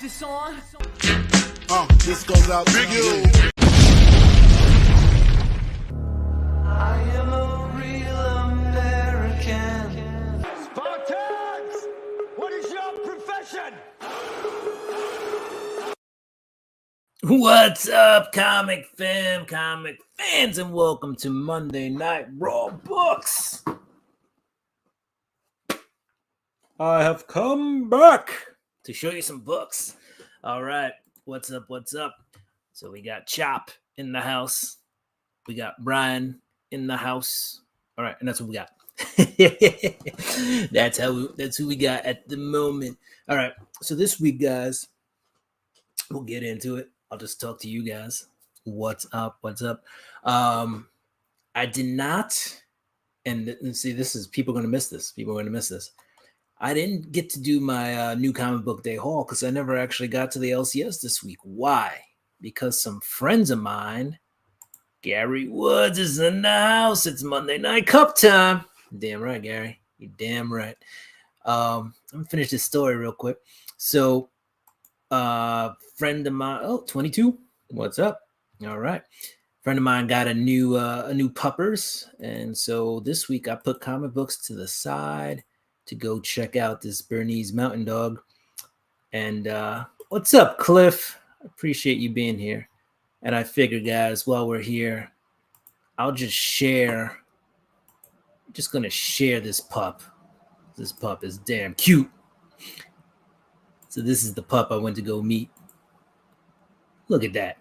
This on? This goes out to you. I am a real American. Spartans! What is your profession? What's up, comic fans, and welcome to Monday Night Raw Books. I have come back to show you some books. All right, what's up? So we got Chop in the house. We got Brian in the house. All right, and that's what we got. That's who we got at the moment. All right, so this week, guys, we'll get into it. I'll just talk to you guys. What's up? I did not, and see, this is, people are going to miss this. I didn't get to do my new comic book day haul because I never actually got to the LCS this week. Why? Because some friends of mine, Gary Woods is in the house. It's Monday Night Cup time. Damn right, Gary. You're damn right. I'm going to finish this story real quick. So, friend of mine, 22. What's up? All right. Friend of mine got a new puppers. And so this week I put comic books to the side to go check out this Bernese Mountain Dog. And what's up, Cliff? I appreciate you being here. And I figured, guys, while we're here, I'll just share. I'm just going to share this pup. This pup is damn cute. So this is the pup I went to go meet. Look at that.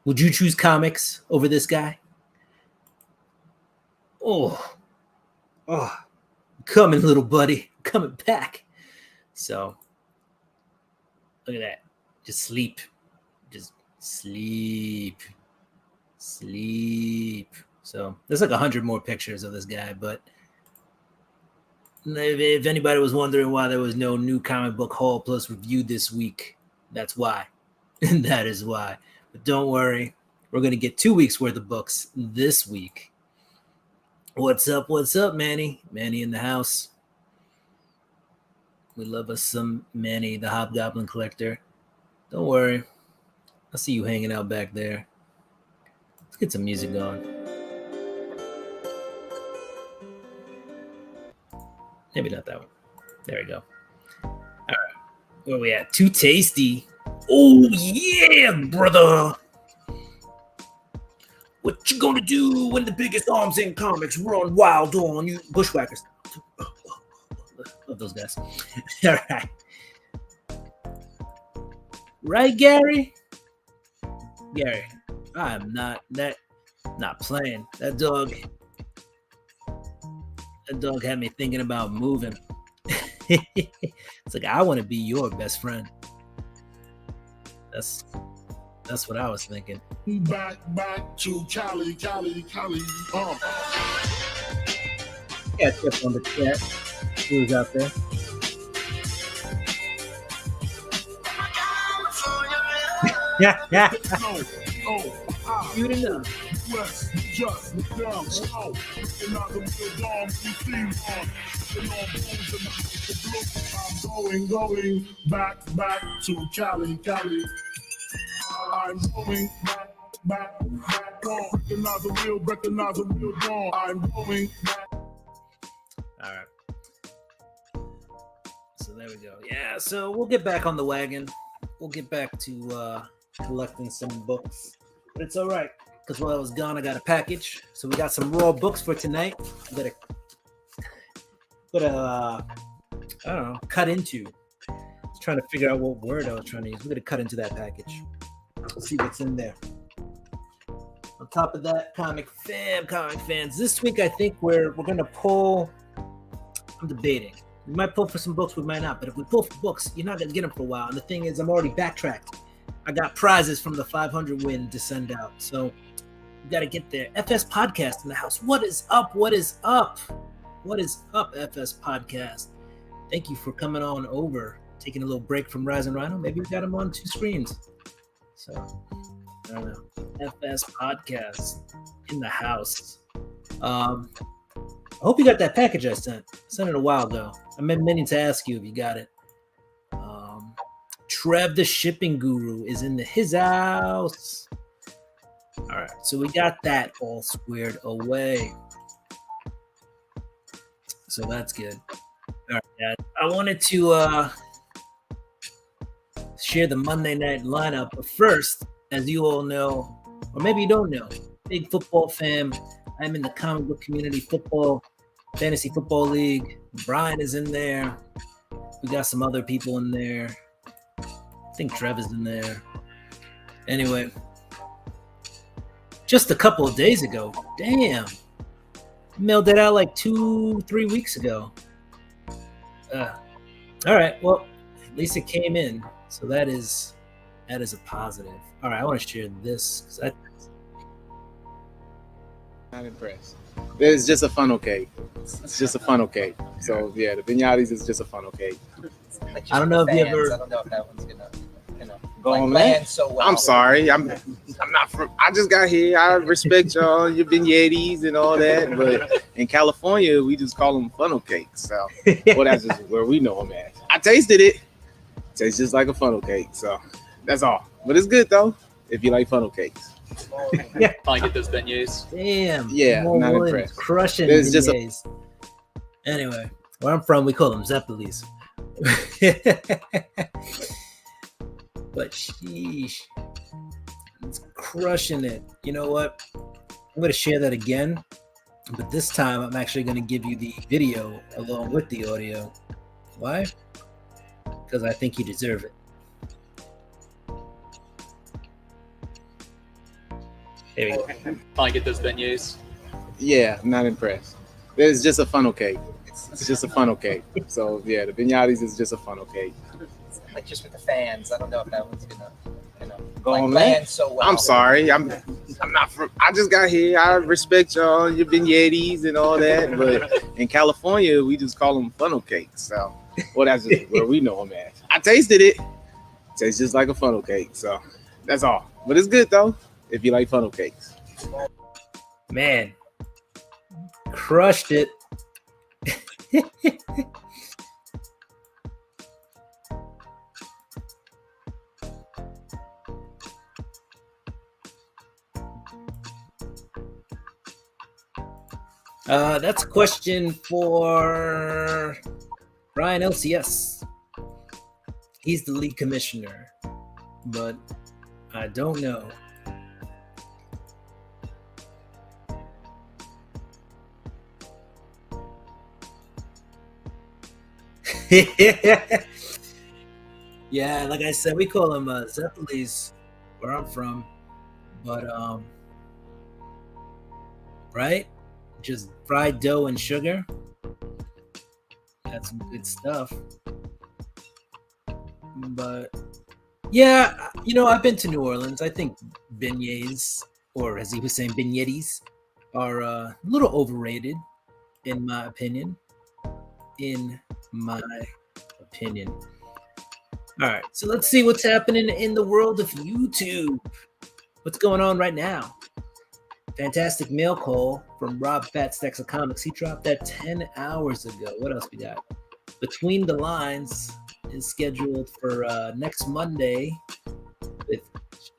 Would you choose comics over this guy? Oh, coming, little buddy. Coming back. So, look at that. Just sleep. So, there's like 100 more pictures of this guy, but if anybody was wondering why there was no new comic book haul plus review this week, that's why. And that is why. But don't worry. We're going to get 2 weeks worth of books this week. What's up, Manny? Manny in the house. We love us some Manny, the Hobgoblin Collector. Don't worry. I see you hanging out back there. Let's get some music going. Maybe not that one. There we go. All right. Where we at? Too Tasty. Oh, yeah, brother. What you gonna do when the biggest arms in comics run wild on you? Bushwhackers. Love those guys. All right. Right, Gary? Gary, I'm not playing. That dog had me thinking about moving. It's like, I want to be your best friend. That's what I was thinking. Back to Cali. Yeah, tip on the chat. Who's out there? Yeah. You didn't know. West, just down slow. I'm going back to Cali. I'm going back on. Recognize the real dawn. I'm going back. All right. So there we go. Yeah, so we'll get back on the wagon. We'll get back to collecting some books. But it's all right, because while I was gone, I got a package. So we got some raw books for tonight. I don't know, cut into. I was trying to figure out what word I was trying to use. We're going to cut into that package. Let's see what's in there. On top of that, comic fans, this week I think we're going to pull. I'm debating. We might pull for some books, we might not. But if we pull for books, you're not going to get them for a while. And the thing is, I'm already backtracked. I got prizes from the 500 win to send out. So we got to get there. FS Podcast in the house. What is up, FS Podcast? Thank you for coming on over, taking a little break from Rise and Rhino. Maybe we got them on 2 screens. So, I don't know. FS Podcast in the house. I hope you got that package I sent. I sent it a while ago. I've been meaning to ask you if you got it. Trev, the shipping guru, is in his house. All right, so we got that all squared away. So that's good. All right, guys. I wanted to share the Monday night lineup, but first, as you all know, or maybe you don't know, big football fan. I'm in the comic book community football, fantasy football league. Brian is in there. We got some other people in there. I think Trev is in there. Anyway, just a couple of days ago, damn, mailed it out like 2-3 weeks ago. All right, well, at least it came in, so that is a positive. All right, I want to share this because Not impressed. It's just a funnel cake. It's just a funnel cake. So yeah, the vignatis is just a funnel cake. I don't know if you ever. I don't know if that one's gonna, Go like, on, land man. so well. I'm sorry. I'm not from. I just got here. I respect y'all, your vignettes and all that. But in California, we just call them funnel cakes. So well, that's just where we know them at. I tasted it. Tastes just like a funnel cake. So that's all. But it's good though. If you like funnel cakes. I get those beignets. Damn. Yeah, Jamal not Williams impressed. Crushing There's just beignets. Anyway, where I'm from, we call them Zeppelis. But sheesh, it's crushing it. You know what? I'm going to share that again, but this time I'm actually going to give you the video along with the audio. Why? Because I think you deserve it. There we go. I get those beignets. Yeah, not impressed. It's just a funnel cake. It's just a funnel cake. So yeah, the vignatis is just a funnel cake. Like just with the fans, I don't know if that one's gonna, Go like, on, man. land so well. I'm sorry. I'm not from. I just got here. I respect y'all, your vignettes and all that. But in California, we just call them funnel cakes. So well, that's just where we know them at. I tasted it. Tastes just like a funnel cake. So that's all. But it's good though. If you like funnel cakes. Man, crushed it. That's a question for Brian LCS. He's the league commissioner, but I don't know. Yeah, like I said, we call them Zeppelis where I'm from, but right? Just fried dough and sugar. That's some good stuff. But yeah, you know, I've been to New Orleans. I think beignets, or as he was saying, vignettes, are a little overrated, in my opinion. All right, so let's see what's happening in the world of YouTube. What's going on right now? Fantastic mail call from Rob Fat Stacks of Comics. He dropped that 10 hours ago. What else we got? Between the Lines is scheduled for next Monday with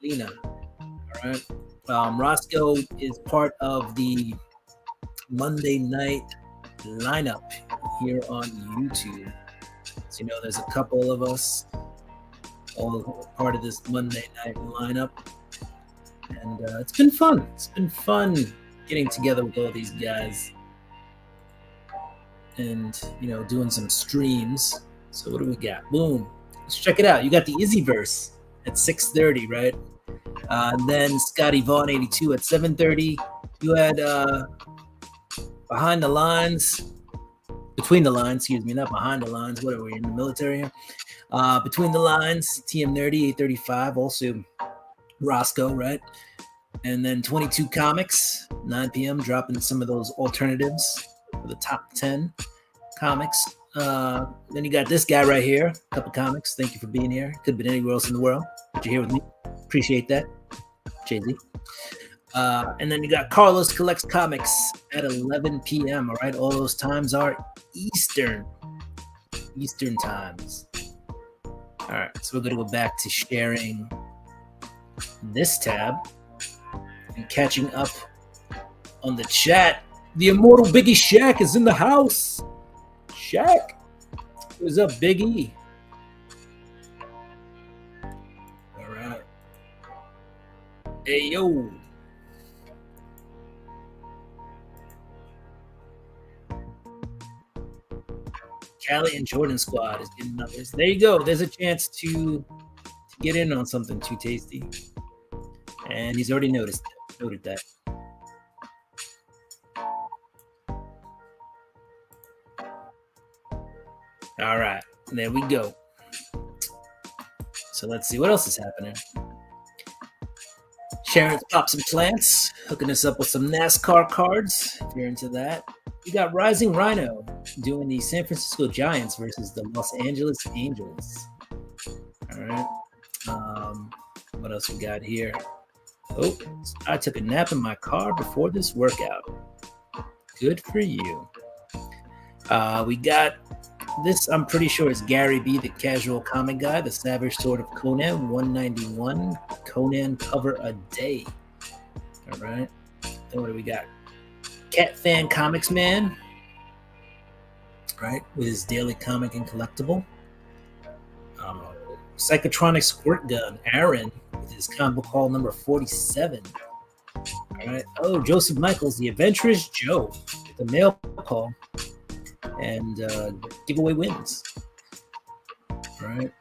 Shalina. All right. Roscoe is part of the Monday night lineup here on YouTube. So, you know, there's a couple of us all part of this Monday night lineup. And it's been fun. It's been fun getting together with all these guys and, you know, doing some streams. So what do we got? Boom. Let's check it out. You got the Izzyverse at 6:30, right? And then Scotty Vaughn 82 at 7:30. You had Behind the Lines, Between the Lines, excuse me, not Behind the Lines. What are we in the military here? Between the Lines, TM Nerdy 8:35. Also Roscoe, right? And then 22 Comics, 9 p.m. dropping some of those alternatives for the top 10 comics. Then you got this guy right here, Cup of Comics. Thank you for being here. Could have been anywhere else in the world, but you're here with me. Appreciate that, Jay-Z. And then you got Carlos Collects Comics at 11 p.m. All right, all those times are Eastern times. All right, so we're going to go back to sharing this tab and catching up on the chat. The immortal Biggie Shaq is in the house. Shaq, what's up, Biggie? All right. Hey, yo. Callie and Jordan squad is getting numbers. There you go. There's a chance to get in on something too tasty. And he's already noted that. All right, there we go. So let's see what else is happening. Sharon's Pops and Plants hooking us up with some NASCAR cards if you're into that. We got Rising Rhino doing the San Francisco Giants versus the Los Angeles Angels. All right. What else we got here? Oh, I took a nap in my car before this workout. Good for you. We got this, I'm pretty sure is Gary B, the casual comic guy, the Savage Sword of Conan, 191. Conan cover a day. All right. Then what do we got? Cat Fan Comics Man, right, with his daily comic and collectible. Psychotronic Squirt Gun, Aaron, with his comic book haul number 47. All right. Oh, Joseph Michaels, the Adventurous Joe, with the mail call and giveaway wins. All right.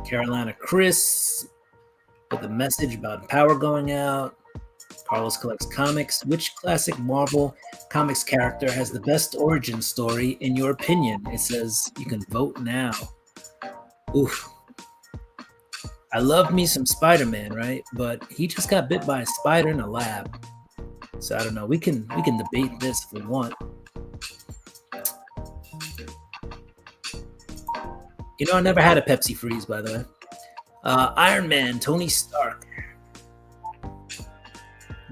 Carolina Chris with a message about power going out. Carlos collects comics. Which classic Marvel Comics character has the best origin story in your opinion? It says you can vote now. Oof. I love me some Spider-Man, right? But he just got bit by a spider in a lab. So I don't know. We can debate this if we want. You know, I never had a Pepsi Freeze, by the way. Iron Man, Tony Stark.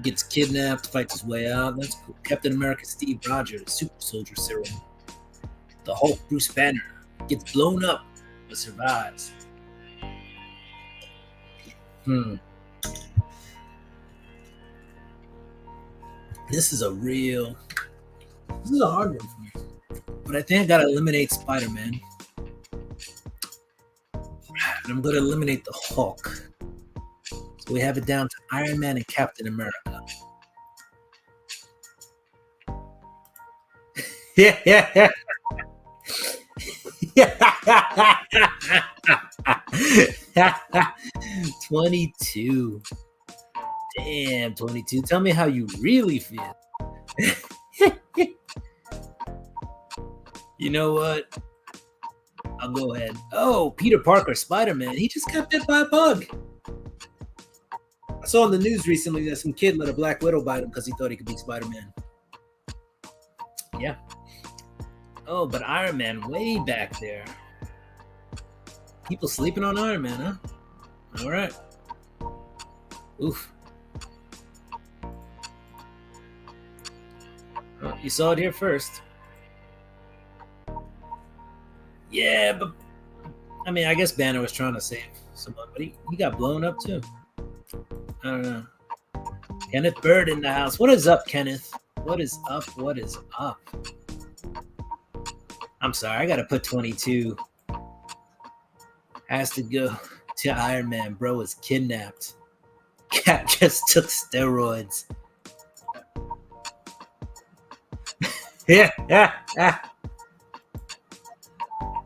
Gets kidnapped, fights his way out. That's cool. Captain America, Steve Rogers, Super Soldier Serum. The Hulk, Bruce Banner, gets blown up but survives. This is a hard one for me. But I think I gotta eliminate Spider-Man. And I'm gonna eliminate the Hulk. So we have it down to Iron Man and Captain America. Yeah. 22. Damn, 22. Tell me how you really feel. You know what? I'll go ahead. Oh, Peter Parker, Spider-Man. He just got bit by a bug. I saw in the news recently that some kid let a Black Widow bite him because he thought he could be Spider-Man. Yeah. Oh, but Iron Man way back there. People sleeping on Iron Man, huh? All right. Oof. Well, you saw it here first. Yeah, but I mean, I guess Banner was trying to save someone, but he got blown up too. I don't know. Kenneth Bird in the house. What is up, Kenneth? What is up? What is up? I'm sorry, I gotta put 22. Has to go to Iron Man. Bro was kidnapped. Cap just took steroids. Yeah.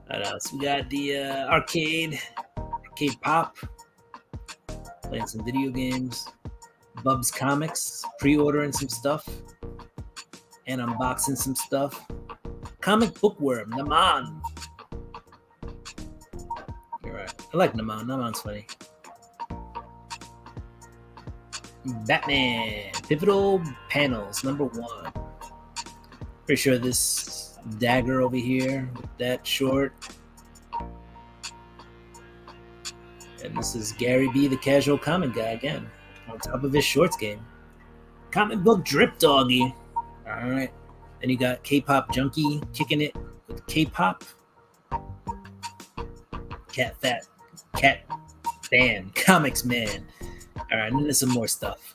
What else? We got the arcade pop. Playing some video games. Bub's Comics. Pre-ordering some stuff. And unboxing some stuff. Comic Bookworm. Naman. You're right. I like Naman. Naman's funny. Batman. Pivotal Panels. Number 1. Pretty sure this dagger over here with that short. And this is Gary B, the casual comic guy again. On top of his shorts game. Comic book drip doggy. Alright. Then you got K-pop junkie kicking it with K-pop. Cat fan, comics man. All right, and then there's some more stuff.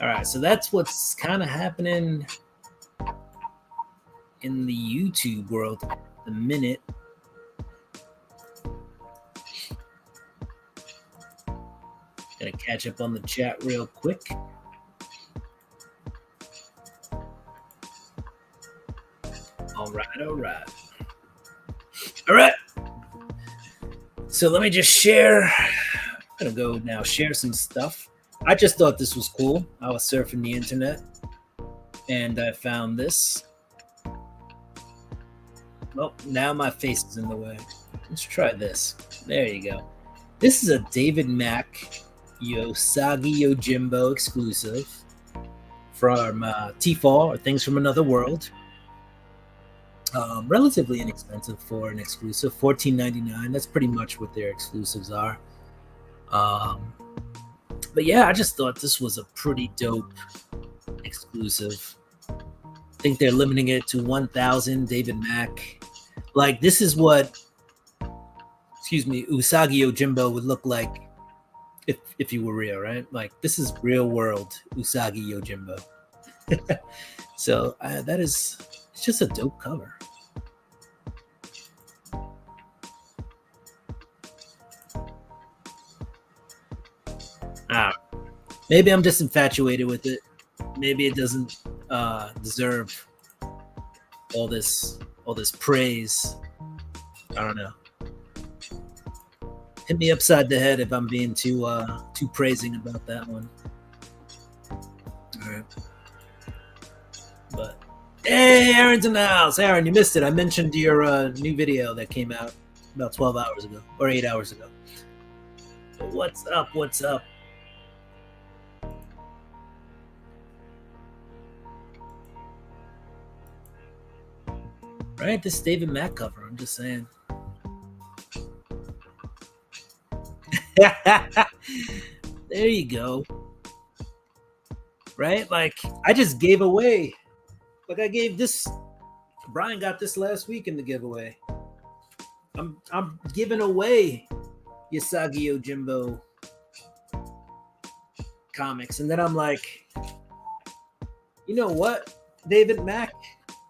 All right, so that's what's kind of happening in the YouTube world at the minute. Gonna catch up on the chat real quick. All right. So let me just share. I'm gonna go now share some stuff. I just thought this was cool. I was surfing the internet and I found this. Well, now my face is in the way. Let's try this. There you go. This is a David Mack Usagi Yojimbo exclusive from Tfal, or Things from Another World. Relatively inexpensive for an exclusive, $14.99. That's pretty much what their exclusives are. But yeah, I just thought this was a pretty dope exclusive. I think they're limiting it to 1,000 David Mack. Like, this is what, Usagi Yojimbo would look like if you were real, right? Like, this is real world Usagi Yojimbo. So it's just a dope cover. Maybe I'm just infatuated with it. Maybe it doesn't deserve all this praise. I don't know. Hit me upside the head if I'm being too praising about that one. All right. But hey, Aaron's in the house. Aaron, you missed it. I mentioned your new video that came out about 12 hours ago or 8 hours ago. But what's up? Right, this David Mack cover. I'm just saying. There you go. Right, like I just gave away. Like I gave this. Brian got this last week in the giveaway. I'm giving away Usagi Yojimbo comics, and then I'm like, you know what, David Mack?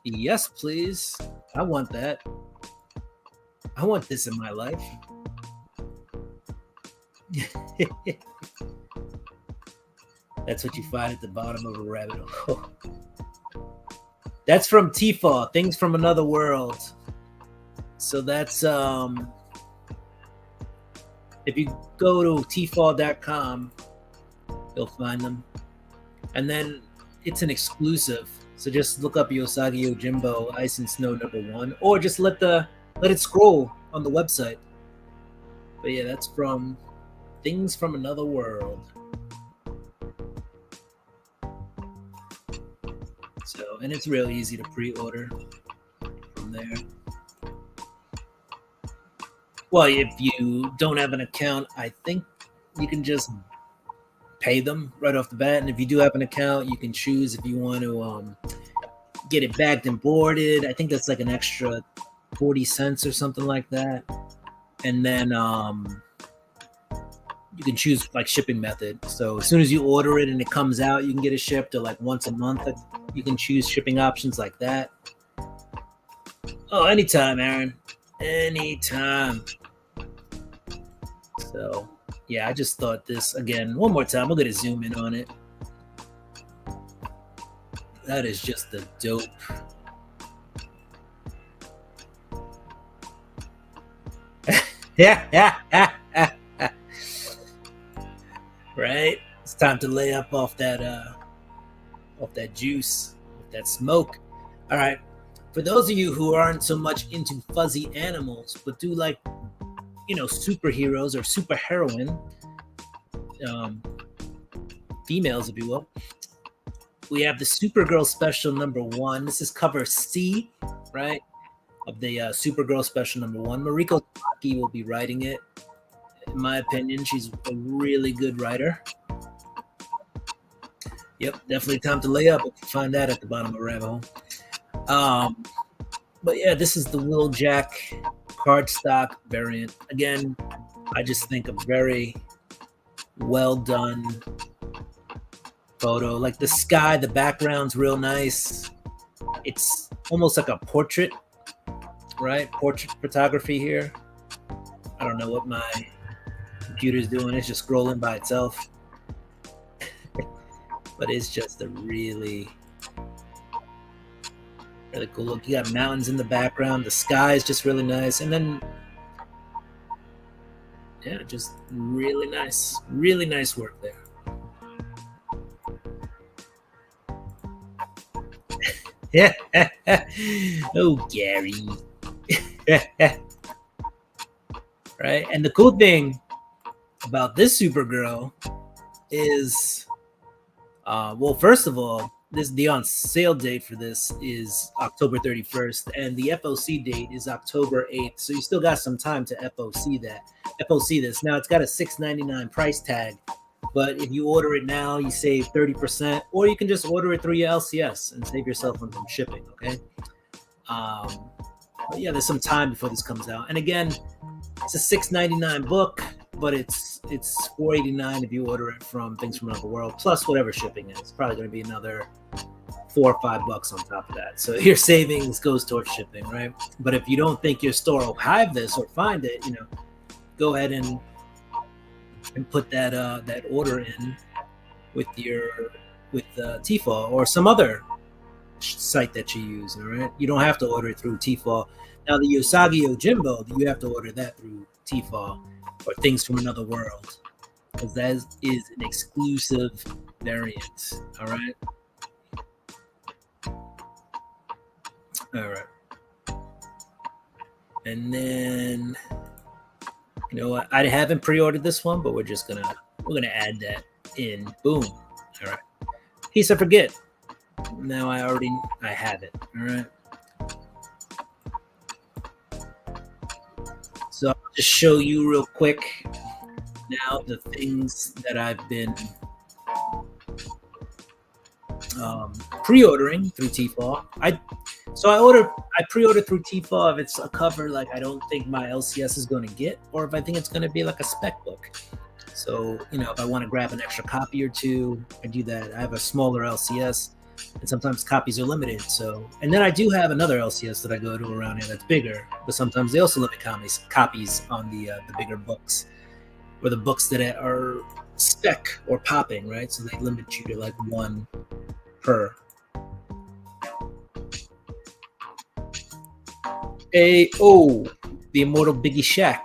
Yes, please. I want that. I want this in my life. That's what you find at the bottom of a rabbit hole. That's from Tfal, Things from Another World. So that's if you go to tfal.com, you'll find them. And then it's an exclusive. So just look up Usagi Yojimbo Ice and Snow #1, or just let it scroll on the website. But yeah, that's from Things from Another World. So, and it's real easy to pre-order from there. Well, if you don't have an account, I think you can just pay them right off the bat. And if you do have an account, you can choose if you want to get it bagged and boarded. I think that's like an extra 40 cents or something like that. And then you can choose like shipping method. So as soon as you order it and it comes out, you can get it shipped, or like once a month. You can choose shipping options like that. Oh, anytime, Aaron. Anytime. So yeah, I just thought this again one more time. We're gonna zoom in on it. That is just a dope. Yeah. Right? It's time to lay up off that juice, off that smoke. All right. For those of you who aren't so much into fuzzy animals, but do like, superheroes or superheroine, females, if you will, we have the Supergirl special #1. This is cover C, right, of the Supergirl special #1. Mariko Tamaki will be writing it. In my opinion, she's a really good writer. Yep, definitely time to lay up. You can find that at the bottom of the rabbit hole. But yeah, this is the Will Jack cardstock variant. Again, I just think a very well done photo. Like the sky, the background's real nice. It's almost like a portrait, right? Portrait photography here. I don't know what my computer's doing. It's just scrolling by itself. But it's just a really cool look. You got mountains in the background. The sky is just really nice. And then, yeah, just really nice work there. Yeah. Oh, Gary. Right. And the cool thing about this Supergirl is, well, first of all, the on sale date for this is October 31st, and the FOC date is October 8th. So you still got some time to FOC this. Now it's got a $6.99 price tag, but if you order it now, you save 30%, or you can just order it through your LCS and save yourself on some shipping. Okay. But yeah, there's some time before this comes out, and again, it's a $6.99 book, but it's $4.89 if you order it from Things from Another World, plus whatever shipping is. It's probably going to be another $4 or $5 on top of that. So your savings goes towards shipping, right? But if you don't think your store will have this or find it, go ahead and put that order in with Tfal or some other site that you use. All right, you don't have to order it through Tfal. Now the Usagi Yojimbo, you have to order that through Tfal or Things from Another World, because that is an exclusive variant. All right. And then, you know what? I haven't pre-ordered this one, but we're gonna add that in. Boom. All right. In case I forget. Now I have it. All right. So I'll just show you real quick now the things that I've been pre-ordering through Tfal. I pre-ordered through Tfal if it's a cover like I don't think my LCS is going to get, or if I think it's going to be like a spec book. So, if I want to grab an extra copy or two, I do that. I have a smaller LCS, and sometimes copies are limited. So, and then I do have another LCS that I go to around here that's bigger, but sometimes they also limit copies on the bigger books, or the books that are spec or popping, right? So they limit you to like one per. The Immortal Biggie Shaq.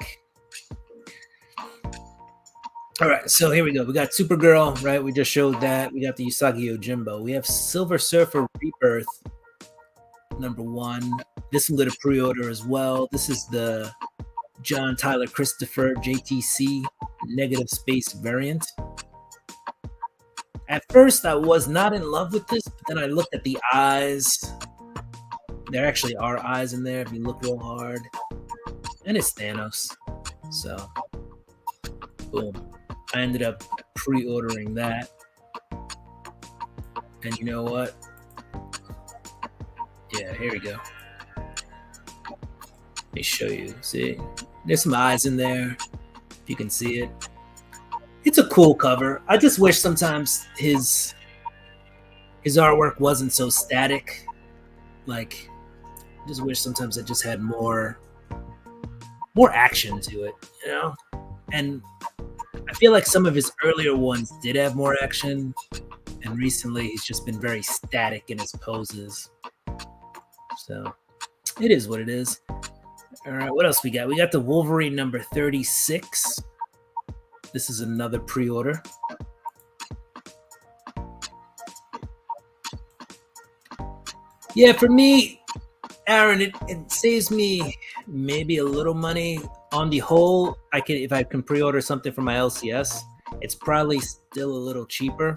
All right, so here we go. We got Supergirl, right? We just showed that. We got the Usagi Yojimbo. We have Silver Surfer Rebirth, #1. This I'm going to pre-order as well. This is the John Tyler Christopher JTC negative space variant. At first, I was not in love with this, but then I looked at the eyes. There actually are eyes in there if you look real hard. And it's Thanos. So, boom. I ended up pre-ordering that. And you know what? Yeah, here we go. Let me show you. See? There's some eyes in there. If you can see it. It's a cool cover. I just wish sometimes his artwork wasn't so static. Like, I just wish sometimes it just had more action to it, And I feel like some of his earlier ones did have more action, and recently he's just been very static in his poses. So it is what it is. All right, what else we got? We got the Wolverine #36. This is another pre-order. Yeah, for me, Aaron, it saves me maybe a little money. On the whole, if I can pre-order something from my LCS, it's probably still a little cheaper.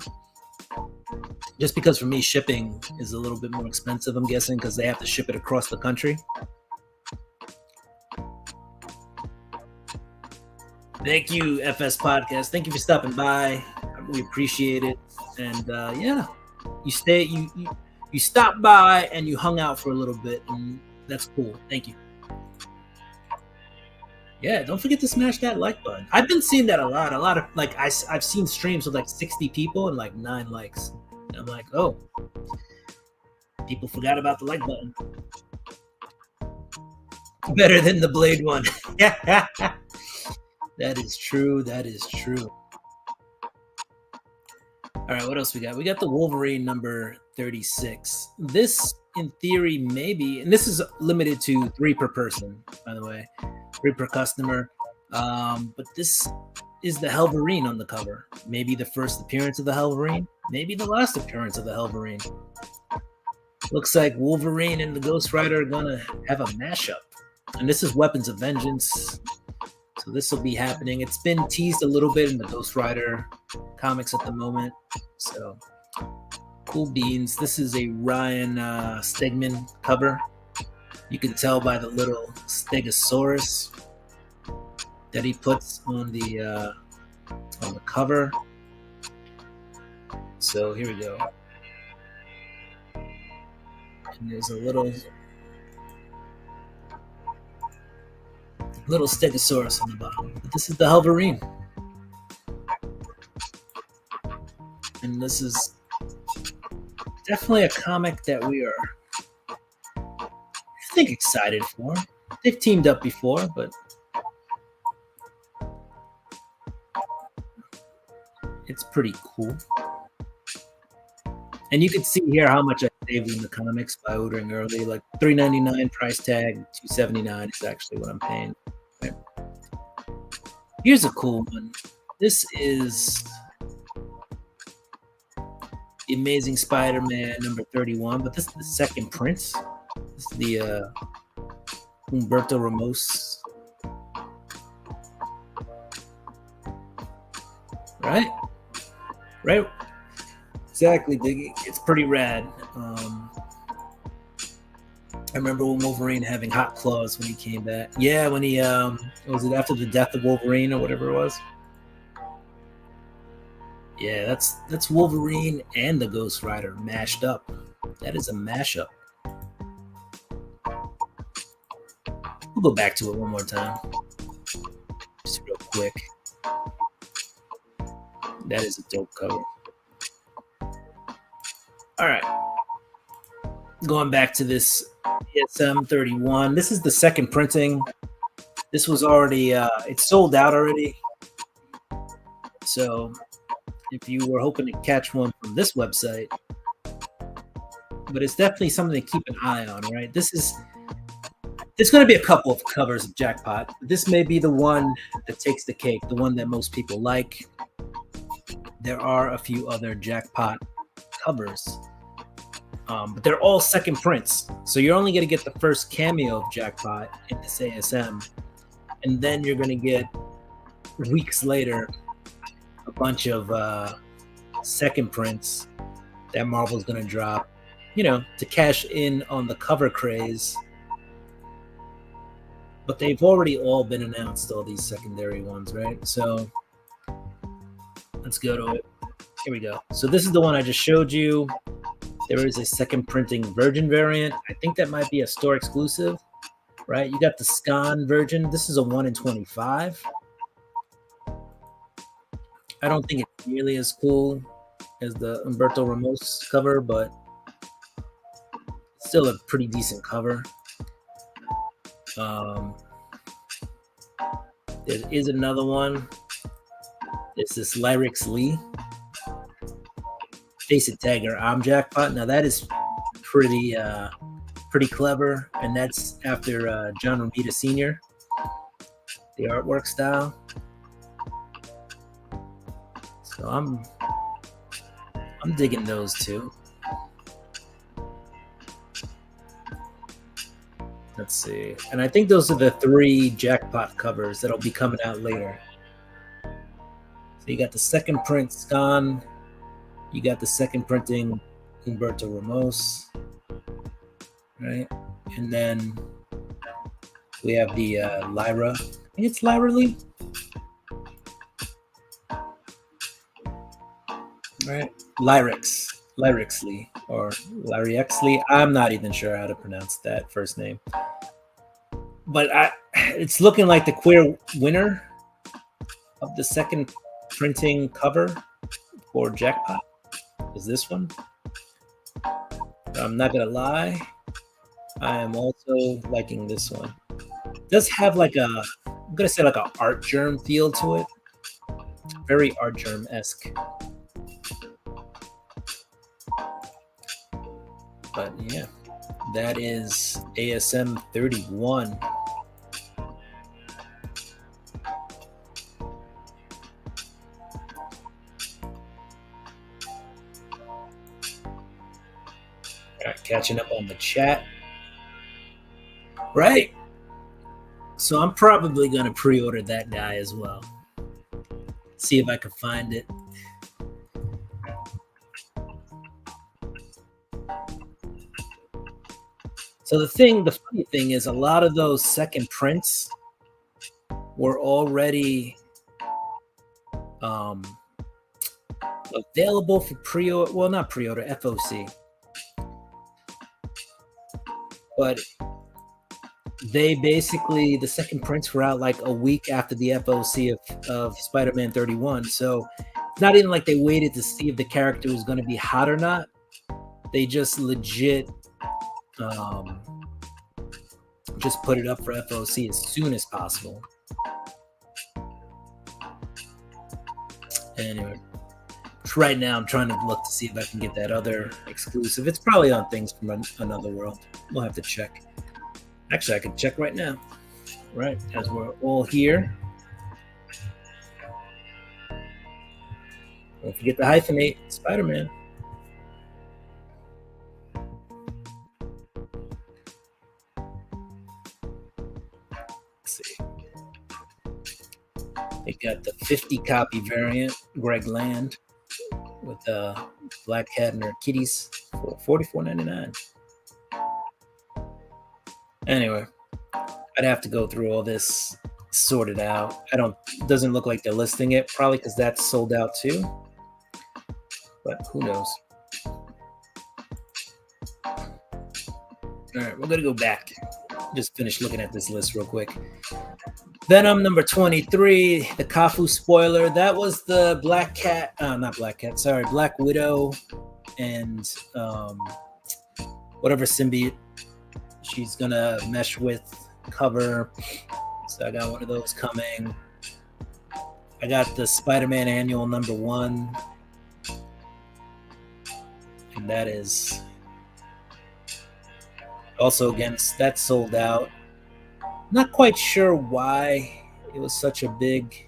Just because for me, shipping is a little bit more expensive, I'm guessing, because they have to ship it across the country. Thank you, FS Podcast. Thank you for stopping by. We appreciate it. And yeah, you stopped by and you hung out for a little bit, and that's cool. Thank you. Yeah, don't forget to smash that like button. I've been seeing that a lot. A lot of like I've seen streams with like 60 people and like 9 likes. And I'm like, oh, people forgot about the like button. Better than the Blade one. That is true. That is true. All right, what else we got? We got the Wolverine number 36. This, in theory, maybe, and this is limited to 3 per person, by the way, 3 per customer. But this is the Helverine on the cover. Maybe the first appearance of the Helverine. Maybe the last appearance of the Helverine. Looks like Wolverine and the Ghost Rider are gonna have a mashup. And this is Weapons of Vengeance. So this will be happening. It's been teased a little bit in the Ghost Rider comics at the moment. So cool beans. This is a Ryan Stegman cover. You can tell by the little Stegosaurus that he puts on the cover. So here we go. And there's a little Stegosaurus on the bottom. But this is the Helverine. And this is definitely a comic that we are, I think, excited for. They've teamed up before, but it's pretty cool. And you can see here how much I saved in the comics by ordering early. Like $3.99 price tag, $2.79 is actually what I'm paying. Okay. Here's a cool one. This is the Amazing Spider-Man number 31, but this is the second print. This is the Humberto Ramos. Right? Exactly, Diggy. It's pretty rad. I remember when Wolverine having hot claws when he came back. Yeah, when he was it after the death of Wolverine or whatever it was? Yeah, that's Wolverine and the Ghost Rider mashed up. That is a mashup. We'll go back to it one more time. Just real quick. That is a dope cover. All right. Going back to this PSM 31. This is the second printing. This was already, it's sold out already. So if you were hoping to catch one from this website, but it's definitely something to keep an eye on, right? There's going to be a couple of covers of Jackpot. This may be the one that takes the cake, the one that most people like. There are a few other Jackpot covers, but they're all second prints. So you're only going to get the first cameo of Jackpot in this ASM, and then you're going to get weeks later a bunch of second prints that Marvel's going to drop, to cash in on the cover craze. But they've already all been announced, all these secondary ones, right? So let's go to it. Here we go. So this is the one I just showed you. There is a second printing Virgin variant. I think that might be a store exclusive, right? You got the Scan Virgin. This is a 1 in 25. I don't think it's nearly as cool as the Humberto Ramos cover, but still a pretty decent cover. There is another one. It's this Lyrix Lee Face It Tagger I'm Jackpot. Now that is pretty clever, and that's after John Romita Sr. The artwork style. So I'm digging those too. Let's see. And I think those are the 3 Jackpot covers that'll be coming out later. So you got the second print Scan. You got the second printing Humberto Ramos. Right? And then we have the Lyra. I think it's Lyra Lee. Right? Lyrix Lee or Lyrix Lee. I'm not even sure how to pronounce that first name. But it's looking like the clear winner of the second printing cover for Jackpot is this one. I'm not gonna lie, I am also liking this one. It does have like a, I'm gonna say like a art germ feel to it, very art germ-esque. But yeah, that is ASM 31. All right, catching up on the chat. Right. So I'm probably going to pre-order that guy as well. See if I can find it. So the funny thing is a lot of those second prints were already available for pre-order. Well, not pre-order, FOC. But they basically, the second prints were out like a week after the FOC of Spider-Man 31. So it's not even like they waited to see if the character was going to be hot or not. They just legit just put it up for FOC as soon as possible. Anyway, right now I'm trying to look to see if I can get that other exclusive. It's probably on things from another world. We'll have to check. Actually, I can check right now. Right, as we're all here. Don't forget to hyphenate Spider-Man. Let's see. They got the 50 copy variant, Greg Land, with Black Cat and her kitties for $44.99. Anyway, I'd have to go through all this, sort it out. It doesn't look like they're listing it, probably because that's sold out too. But who knows? All right, we're gonna go back. Just finish looking at this list real quick. Venom number 23, the Kafu spoiler. That was the Black Cat, not Black Cat, sorry, Black Widow and whatever symbiote she's gonna mesh with cover. So I got one of those coming. I got the Spider-Man annual number 1. And that is also against, that's sold out. Not quite sure why it was such a big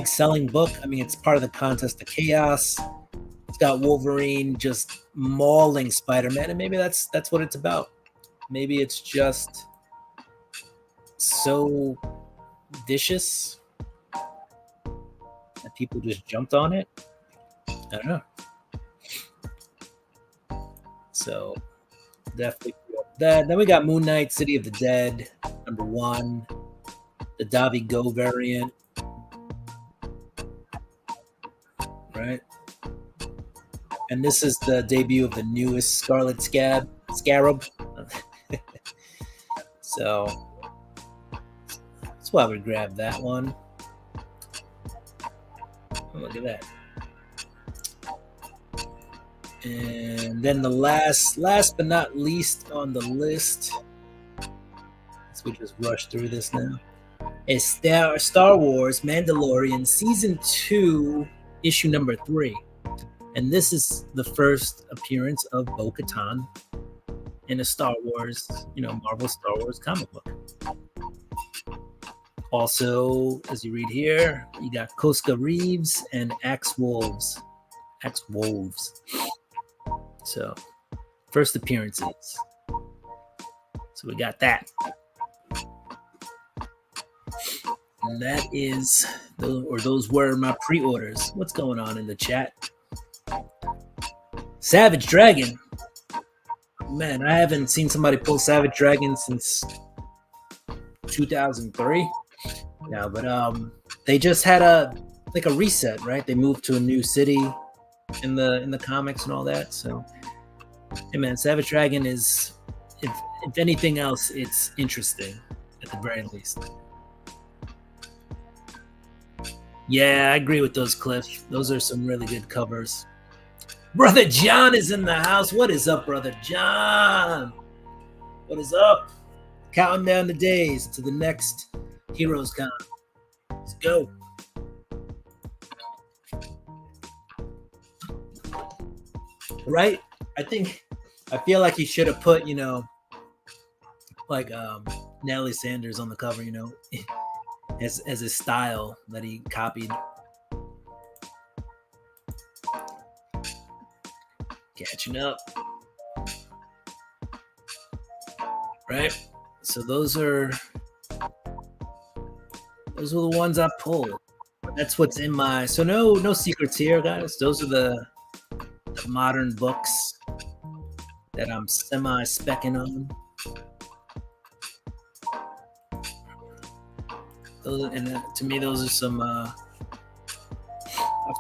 selling book. I mean, it's part of the Contest of Chaos. It's got Wolverine just mauling Spider-Man, and maybe that's what it's about. Maybe it's just so vicious that people just jumped on it. I don't know. So definitely that. Then we got Moon Knight, City of the Dead, number 1, the Davi Go variant, right? And this is the debut of the newest Scarlet Scarab. So that's why I would grab that one. Oh, look at that. And then the last but not least on the list, let's we just rush through this now, is Star Wars Mandalorian Season 2, issue number 3. And this is the first appearance of Bo-Katan in a Star Wars, Marvel Star Wars comic book. Also, as you read here, you got Koska Reeves and Axe Wolves. So, first appearances. So we got that. And that is, those were my pre-orders. What's going on in the chat? Savage Dragon. Man, I haven't seen somebody pull Savage Dragon since 2003. Yeah, but they just had a reset, right? They moved to a new city in the comics and all that. So Hey man, Savage Dragon is, if anything else, it's interesting at the very least. Yeah, I agree with those, Cliff. Those are some really good covers. Brother John is in the house. What is up, Brother John? What is up? Counting down the days to the next Heroes Con. Let's go. Right? I feel like he should have put, like Natalie Sanders on the cover, as his style that he copied. Catching up. Right? So those are the ones I pulled. That's what's in my, so no secrets here, guys. Those are the modern books that I'm semi-specking on. To me, those are some. Of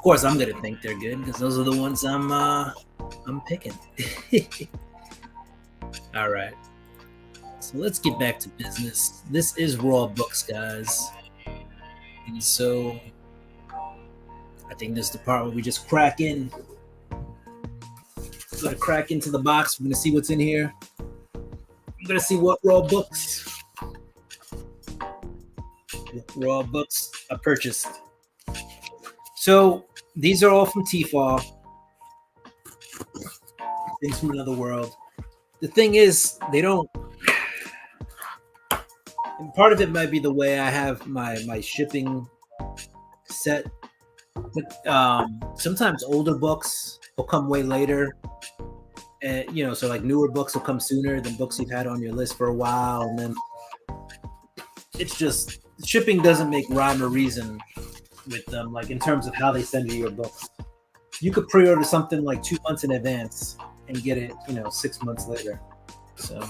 course, I'm gonna think they're good because those are the ones I'm picking. All right, so let's get back to business. This is Raw Books, guys, and so I think this is the part where we just crack in. We're gonna crack into the box. We're gonna see what's in here. We're gonna see what Raw Books I purchased. So these are all from Tefal. Things from another world. The thing is, they don't. And part of it might be the way I have my shipping set. But sometimes older books will come way later. And so like newer books will come sooner than books you've had on your list for a while, and then it's just shipping doesn't make rhyme or reason with them, like in terms of how they send you your books. You could pre-order something like 2 months in advance and get it 6 months later. So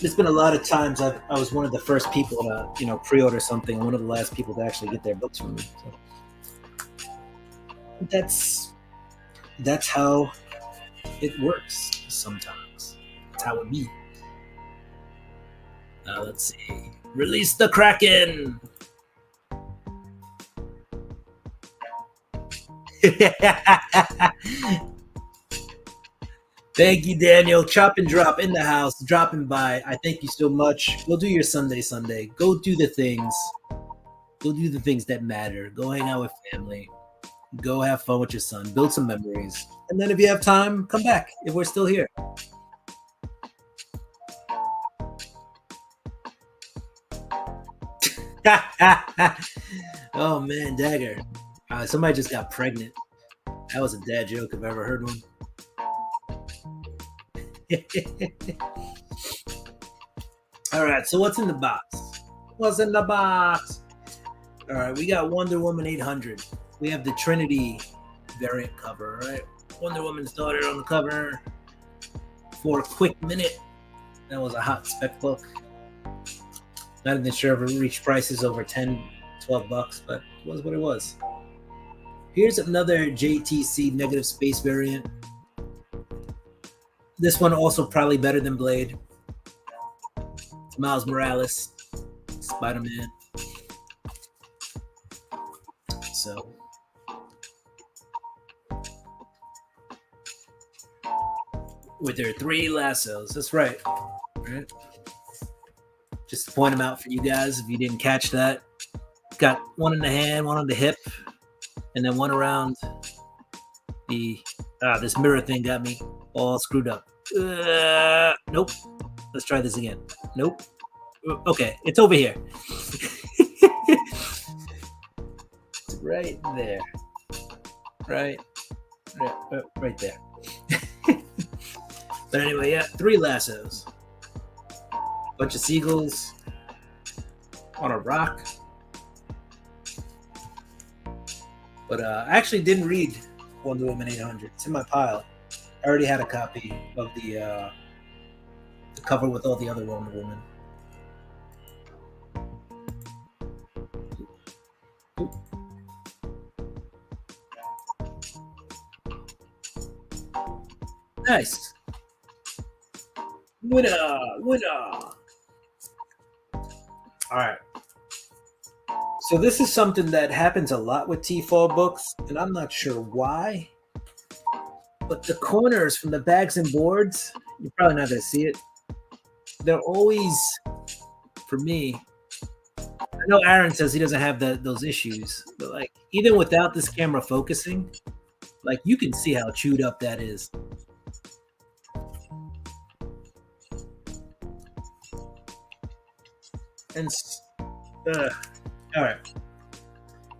there's been a lot of times I was one of the first people to pre-order something, one of the last people to actually get their books from me. So that's how it works sometimes. That's how it be. Let's see. Release the Kraken! Thank you, Daniel. Chop and Drop in the house, dropping by. I thank you so much. Go do your Sunday. Go do the things. Go do the things that matter. Go hang out with family. Go have fun with your son. Build some memories. And then if you have time, come back if we're still here. Oh man, Dagger. Somebody just got pregnant. That was a dad joke if I ever heard one. All right, so what's in the box? What's in the box? All right, we got Wonder Woman 800. We have the Trinity variant cover, right? Wonder Woman's daughter on the cover. For a quick minute, that was a hot spec book. Not even sure if it reached prices over $10, $12, but it was what it was. Here's another JTC negative space variant. This one also probably better than Blade. Miles Morales, Spider-Man. So with their 3 lassos, that's right. Just to point them out for you guys if you didn't catch that. Got one in the hand, one on the hip, and then one around the this mirror thing got me all screwed up. Nope. Let's try this again. Nope. Okay, it's over here. It's right there. Right there. But anyway, yeah, 3 lassos. Bunch of seagulls on a rock. But I actually didn't read Wonder Woman 800. It's in my pile. I already had a copy of the cover with all the other Wonder Woman. Nice. Winner, winner. All right. So this is something that happens a lot with T4 books, and I'm not sure why. But the corners from the bags and boards, you're probably not going to see it. They're always, for me, I know Aaron says he doesn't have those issues, but like even without this camera focusing, like you can see how chewed up that is. And all right.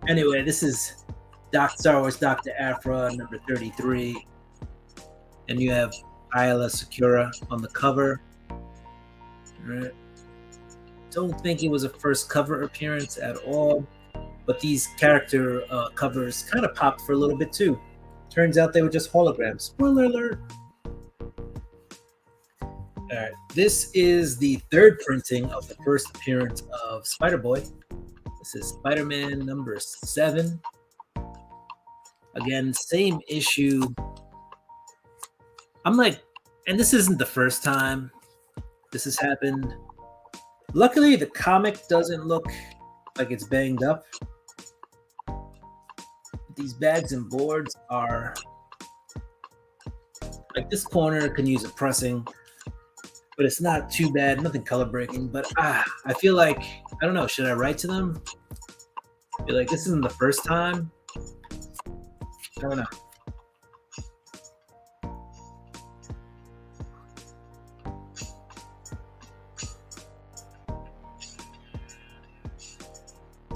Anyway, this is Star Wars Dr. Aphra number 33, and you have Ayla Secura on the cover. All right. Don't think it was a first cover appearance at all, but these character covers kind of popped for a little bit too. Turns out they were just holograms. Spoiler alert. All right, this is the third printing of the first appearance of Spider-Boy. This is Spider-Man number 7. Again, same issue. I'm like, and this isn't the first time this has happened. Luckily, the comic doesn't look like it's banged up. These bags and boards are like this corner can use a pressing, but it's not too bad. Nothing color breaking. But I feel like I don't know. Should I write to them? I feel like this isn't the first time. I don't know.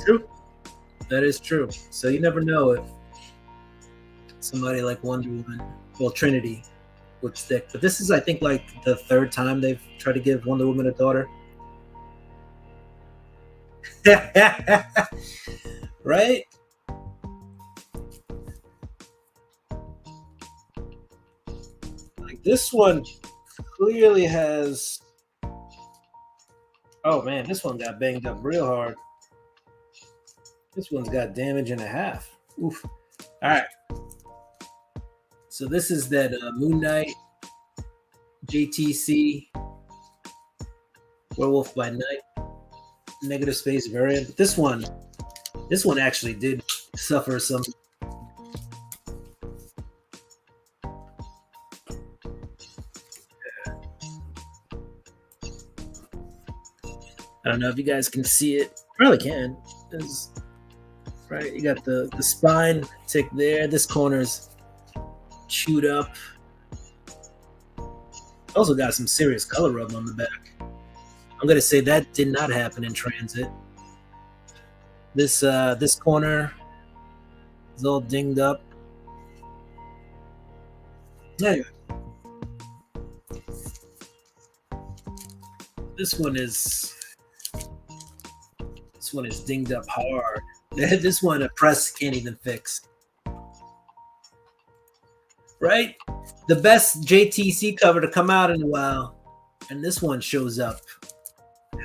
True. That is true. So you never know if somebody like Wonder Woman, well, Trinity, would stick. But this is, I think, like the third time they've tried to give Wonder Woman a daughter. Right? Like this one clearly has. Oh man, this one got banged up real hard. This one's got damage and a half. Oof. All right. So this is that Moon Knight JTC Werewolf by Night negative space variant. But this one actually did suffer some. I don't know if you guys can see it. Probably can. Right, you got the spine tick there. This corner's chewed up. Also got some serious color rub on the back. I'm gonna say that did not happen in transit. This corner is all dinged up. Anyway, this one is dinged up hard. This one a press can't even fix. Right? The best JTC cover to come out in a while. And this one shows up,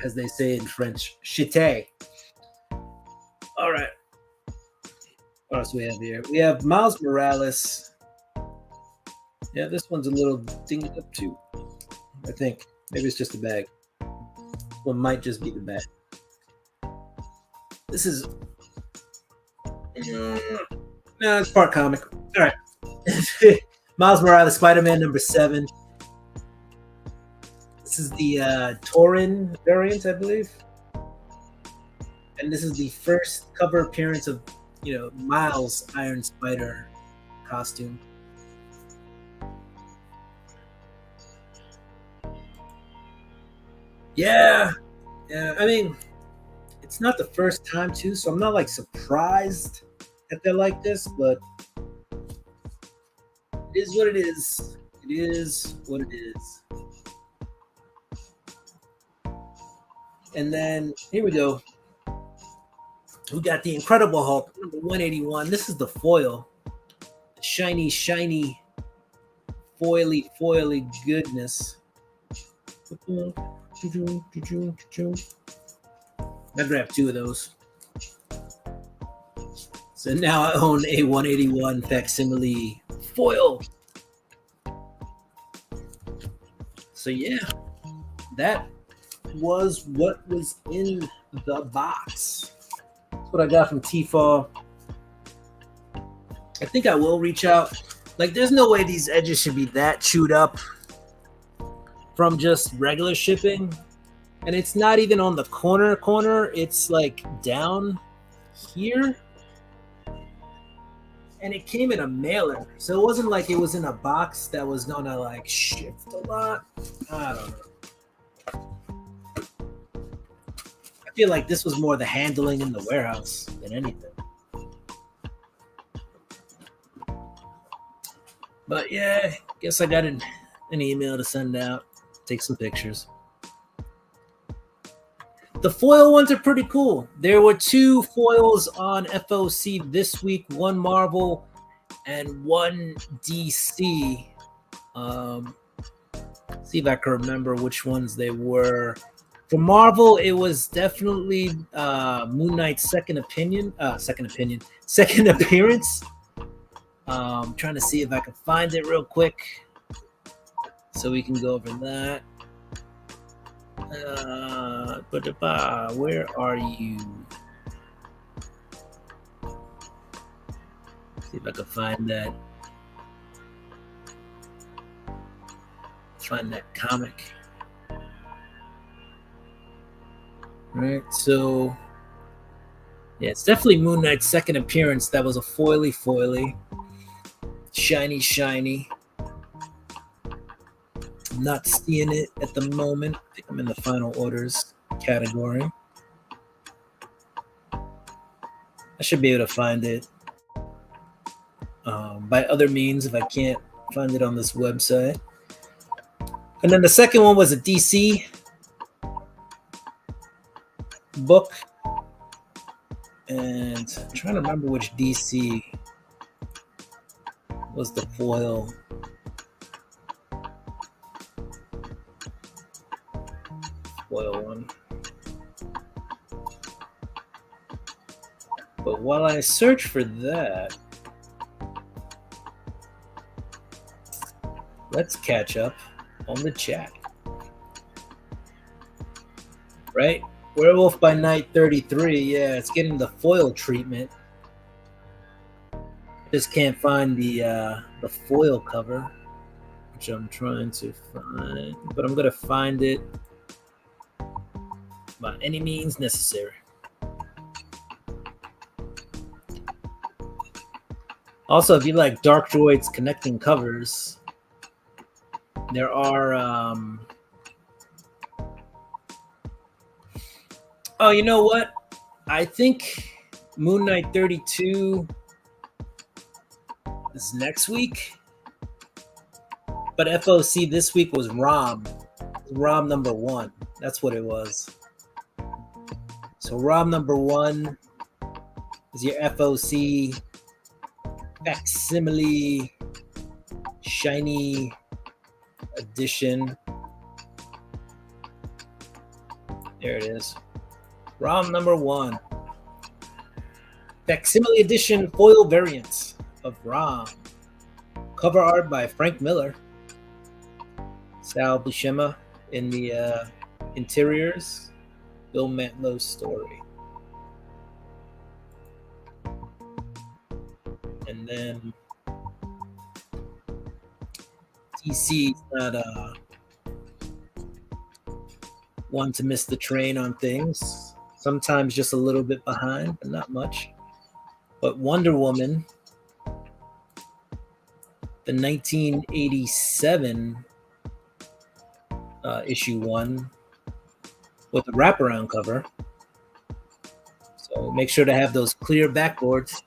as they say in French, chité. All right. What else do we have here? We have Miles Morales. Yeah, this one's a little dinged up too. I think. Maybe it's just a bag. This one might just be the bag. This is... No, it's part comic. All right. Miles Morales, Spider-Man number 7. This is the Taurin variant, I believe. And this is the first cover appearance of, Miles' Iron Spider costume. Yeah. I mean, it's not the first time too, so I'm not like surprised that they're like this, but it is what it is. It is what it is. And then here we go. We got the Incredible Hulk number 181. This is the foil. Shiny, foily goodness. I grabbed 2 of those. So now I own a 181 facsimile foil. So yeah, that was what was in the box. That's what I got from Tfal. I think I will reach out. Like, there's no way these edges should be that chewed up from just regular shipping. And it's not even on the corner. It's like down here. And it came in a mailer. So it wasn't like it was in a box that was gonna like shift a lot. I don't know. I feel like this was more the handling in the warehouse than anything. But yeah, guess I got an email to send out, take some pictures. The foil ones are pretty cool. There were 2 foils on FOC this week, 1 Marvel and 1 DC. See if I can remember which ones they were. For Marvel, it was definitely Moon Knight's second appearance. Trying to see if I can find it real quick so we can go over that. Where are you? See if I can find that. Find that comic. Right, so yeah, it's definitely Moon Knight's second appearance. That was a foily. Shiny. I'm not seeing it at the moment. I think I'm in the final orders category. I should be able to find it by other means if I can't find it on this website. And then the second one was a DC book. And I'm trying to remember which DC was the foil. Foil one. But while I search for that, let's catch up on the chat. Right? Werewolf by Night 33. Yeah, it's getting the foil treatment. Just can't find the foil cover, which I'm trying to find, but I'm gonna find it by any means necessary. Also, if you like Dark Droids connecting covers, there are oh, you know what? I think Moon Knight 32 is next week, but FOC this week was ROM number 1. That's what it was. So ROM number 1 is your FOC facsimile shiny edition. There it is. ROM number 1. Facsimile edition foil variants of ROM. Cover art by Frank Miller. Sal Buscema in the interiors. Bill Matlow's story. And then DC is not one to miss the train on things. Sometimes just a little bit behind, but not much. But Wonder Woman, the 1987 issue 1 with a wraparound cover. So make sure to have those clear backboards.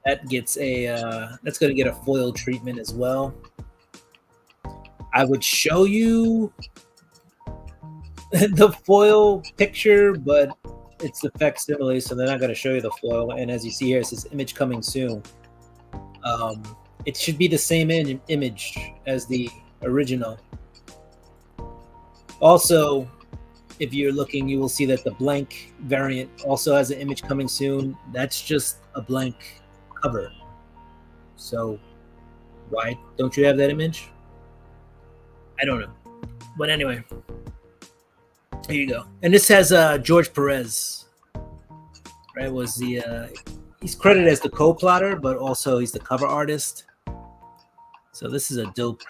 That gets that's going to get a foil treatment as well. I would show you the foil picture, but it's the facsimile, so they're not going to show you the foil. And as you see here, it says image coming soon. It should be the same image as the original. Also, if you're looking, you will see that the blank variant also has an image coming soon. That's just a blank cover. So why don't you have that image? I don't know. But anyway, here you go. And this has George Perez, right? Was the he's credited as the co-plotter, but also he's the cover artist. So this is a dope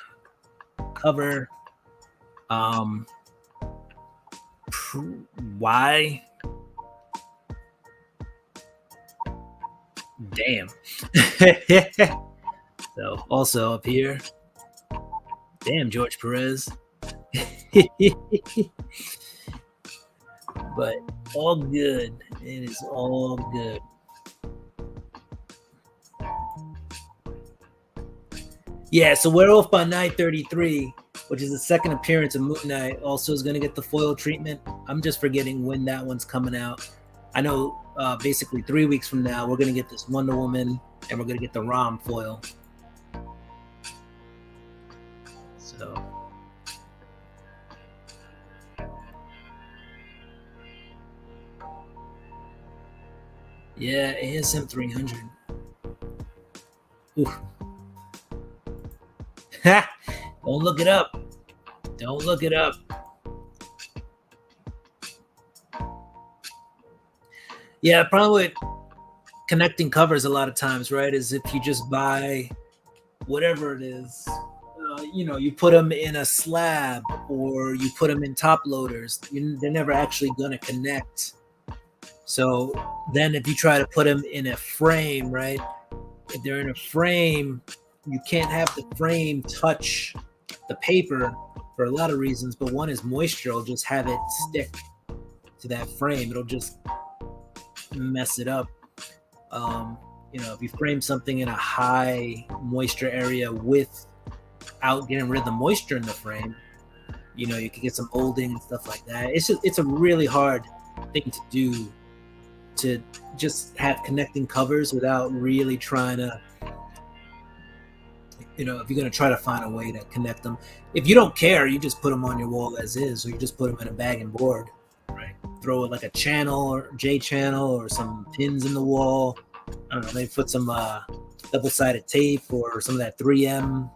cover. Why? Damn. So also up here, damn George Perez. But all good. It is all good. Yeah, so We're Off by Night 33, which is the second appearance of Moon Knight, also is going to get the foil treatment. I'm just forgetting when that one's coming out. I know basically 3 weeks from now, we're going to get this Wonder Woman, and we're going to get the ROM foil. So... yeah, ASM 300. Oof. Ha! Don't look it up. Don't look it up. Yeah, problem with connecting covers a lot of times, right, is if you just buy whatever it is, you put them in a slab or you put them in top loaders, they're never actually going to connect. So then if you try to put them in a frame, right, if they're in a frame, you can't have the frame touch the paper for a lot of reasons, but one is moisture will just have it stick to that frame. It'll just mess it up. If you frame something in a high moisture area without getting rid of the moisture in the frame, you can get some olding and stuff like that. It's a really hard thing to do, to just have connecting covers without really trying to, if you're going to try to find a way to connect them. If you don't care, you just put them on your wall as is, or you just put them in a bag and board, right? Throw it like a channel or J channel or some pins in the wall. I don't know, maybe put some double-sided tape or some of that 3M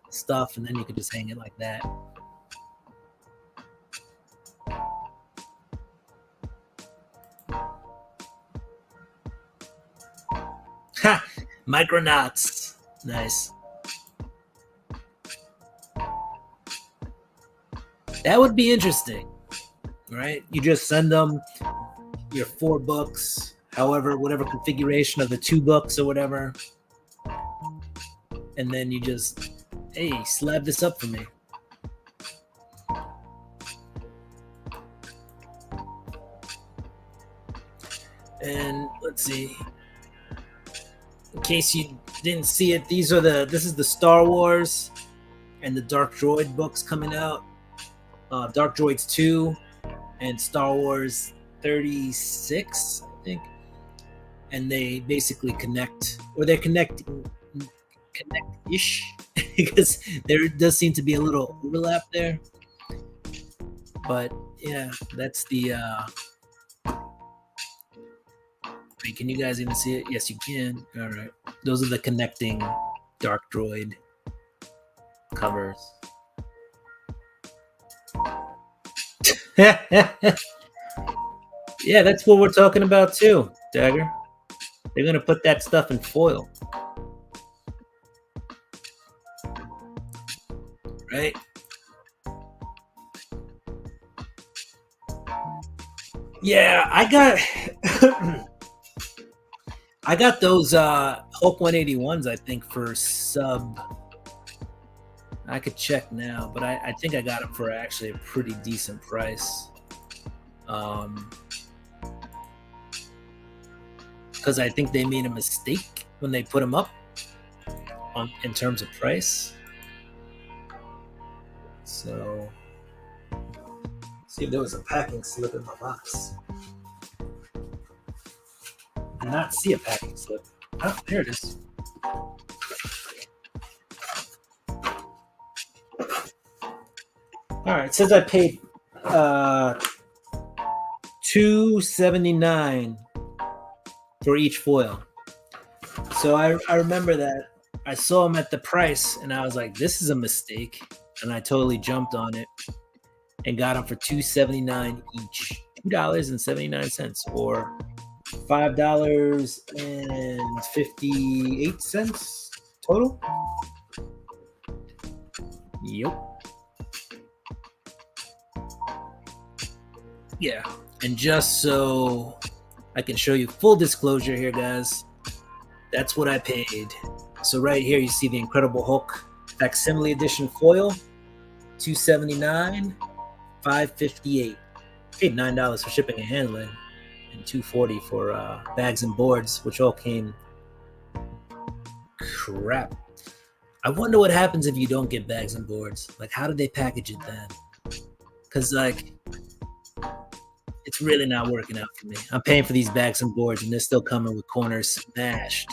stuff, and then you could just hang it like that. Ha! Micronauts. Nice. That would be interesting, right? You just send them your 4 books, whatever configuration of the 2 books or whatever. And then you just, hey, slab this up for me. And let's see. In case you didn't see it, this is the Star Wars and the Dark Droid books coming out. Dark Droids 2 and Star Wars 36, I think. And they basically connect, or they're connect-ish, because there does seem to be a little overlap there. But yeah, that's the wait, can you guys even see it? Yes, you can. All right. Those are the connecting Dark Droid covers. Yeah, that's what we're talking about too, Dagger. They're gonna put that stuff in foil, right? Yeah, I got those Hulk 181s, I think, for sub. I could check now, but I think I got them for actually a pretty decent price. Because I think they made a mistake when they put them up in terms of price. So, see if there was a packing slip in my box. I did not see a packing slip. Oh, there it is. All right, it says I paid $279 for each foil. So I remember that I saw them at the price and I was like, this is a mistake. and I totally jumped on it and got them for $2.79 each. $2.79 or $5.58 total. Yep. Yeah. And just so I can show you full disclosure here, guys, that's what I paid. So right here, you see the Incredible Hulk facsimile edition foil, $2.79, $5.58. Paid $9 for shipping and handling, and $2.40 for bags and boards, which all came crap. I wonder what happens if you don't get bags and boards. Like, how did they package it then? Because, like, it's really not working out for me. I'm paying for these bags and boards, and they're still coming with corners smashed.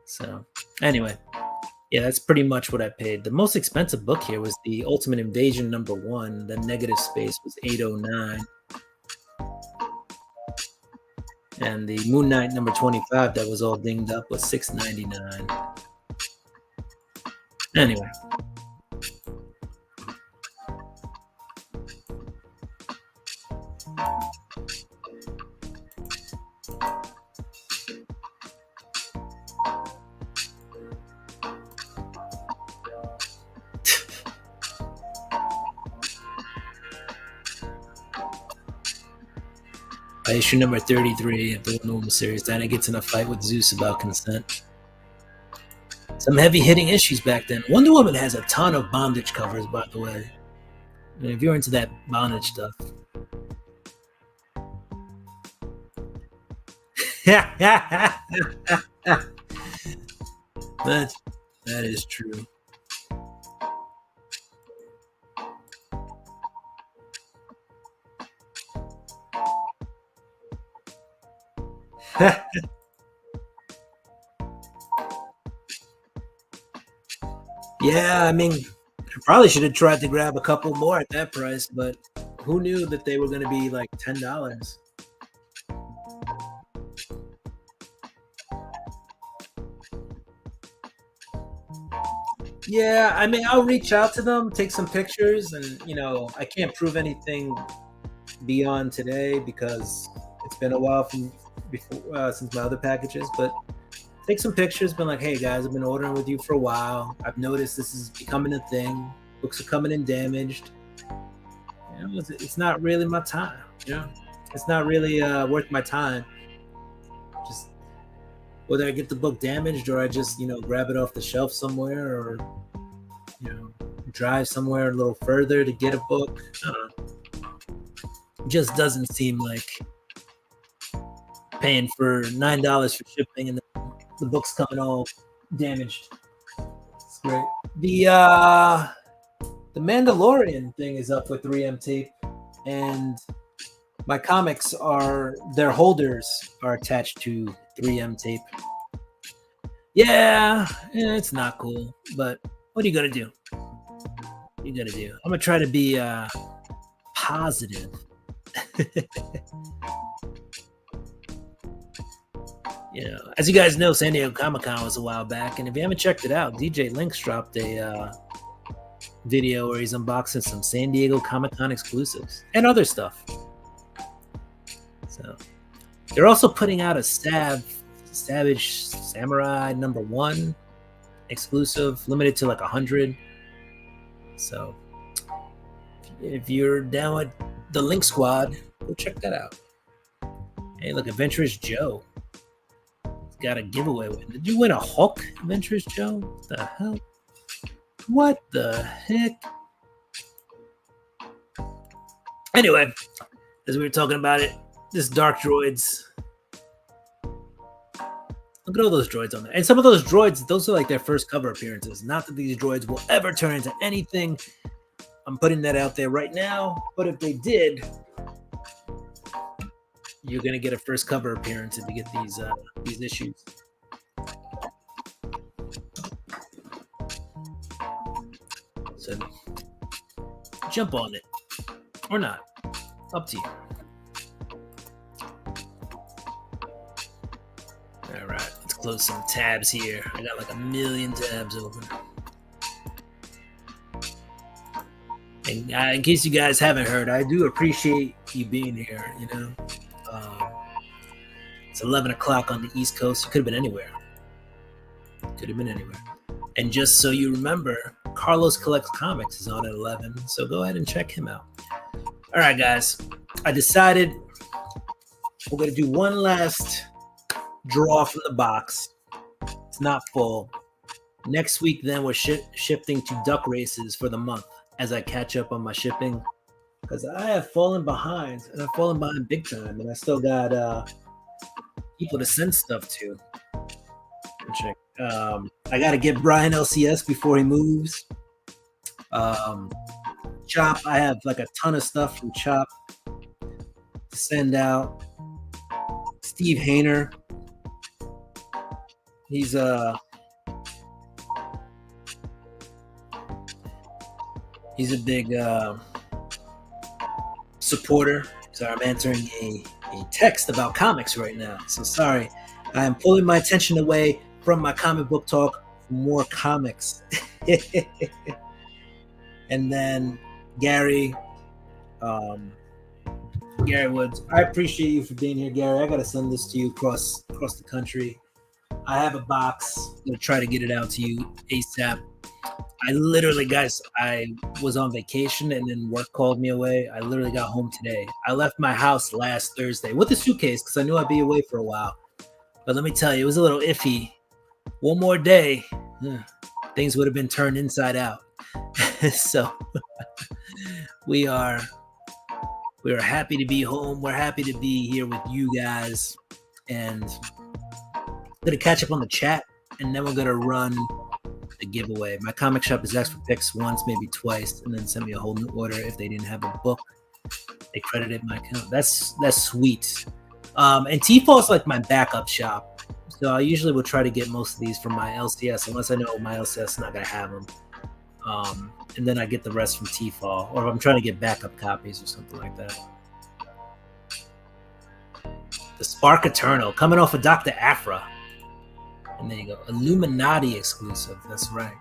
So, anyway, yeah, that's pretty much what I paid. The most expensive book here was the Ultimate Invasion #1. The negative space was $809. And the Moon Knight #25 that was all dinged up was $699. Anyway. By issue number 33 of the Wonder Woman series, Diana gets in a fight with Zeus about consent. Some heavy-hitting issues back then. Wonder Woman has a ton of bondage covers, by the way. I mean, if you're into that bondage stuff. that is true. Yeah, I mean, I probably should have tried to grab a couple more at that price, but who knew that they were going to be like $10? Yeah, I mean, I'll reach out to them, take some pictures, and I can't prove anything beyond today because it's been a while from before since my other packages, but take some pictures, been like, hey guys, I've been ordering with you for a while. I've noticed this is becoming a thing. Books are coming in damaged. It's not really my time. It's not really worth my time. Just whether I get the book damaged or I just grab it off the shelf somewhere or drive somewhere a little further to get a book. I don't know. It just doesn't seem like paying for $9 for shipping and the book's coming all damaged. It's great. The Mandalorian thing is up with 3M tape, and my comics their holders are attached to 3M tape. Yeah, it's not cool, but what are you gonna do? I'm gonna try to be positive. As you guys know, San Diego Comic-Con was a while back, and if you haven't checked it out, DJ Links dropped a video where he's unboxing some San Diego Comic-Con exclusives and other stuff. So they're also putting out a Savage Samurai #1 exclusive, limited to like 100. So if you're down with the Link Squad, go check that out. Hey, look, Adventurous Joe got a giveaway win. Did you win a Hulk, Adventurous Joe? What the hell? What the heck? Anyway, as we were talking about it, this Dark Droids. Look at all those droids on there. And some of those droids, those are like their first cover appearances. Not that these droids will ever turn into anything. I'm putting that out there right now. But if they did, you're gonna get a first cover appearance if you get these issues. So jump on it or not, up to you. All right, let's close some tabs here. I got like a million tabs open. And in case you guys haven't heard, I do appreciate you being here. You know, it's 11 o'clock on the East Coast. You could have been anywhere. Could have been anywhere. And just so you remember, Carlos Collects Comics is on at 11, so go ahead and check him out. All right, guys. I decided we're going to do one last draw from the box. It's not full. Next week, then, we're shifting to duck races for the month as I catch up on my shipping. Because I have fallen behind, and I've fallen behind big time, and I still got people to send stuff to. Check. I got to get Brian LCS before he moves. Chop, I have like a ton of stuff from Chop to send out. Steve Hayner, he's a big supporter. So I'm answering a text about comics right now. So sorry, I am pulling my attention away from my comic book talk for more comics. And then Gary Woods, I appreciate you for being here, Gary. I gotta send this to you across the country. I have a box. I'm gonna try to get it out to you ASAP. I literally, guys, I was on vacation and then work called me away. I literally got home today. I left my house last Thursday with a suitcase because I knew I'd be away for a while. But let me tell you, it was a little iffy. One more day, things would have been turned inside out. So we are happy to be home. We're happy to be here with you guys, and I'm gonna catch up on the chat, and then we're gonna run the giveaway. My comic shop has asked for picks once, maybe twice, and then sent me a whole new order if they didn't have a book. They credited my account. That's sweet. And T-Fall's like my backup shop, so I usually will try to get most of these from my LCS, unless I know my LCS is not gonna have them. And then I get the rest from T-Fall, or if I'm trying to get backup copies or something like that. The Spark Eternal coming off of Dr. Aphra. And there you go. Illuminati exclusive. That's right.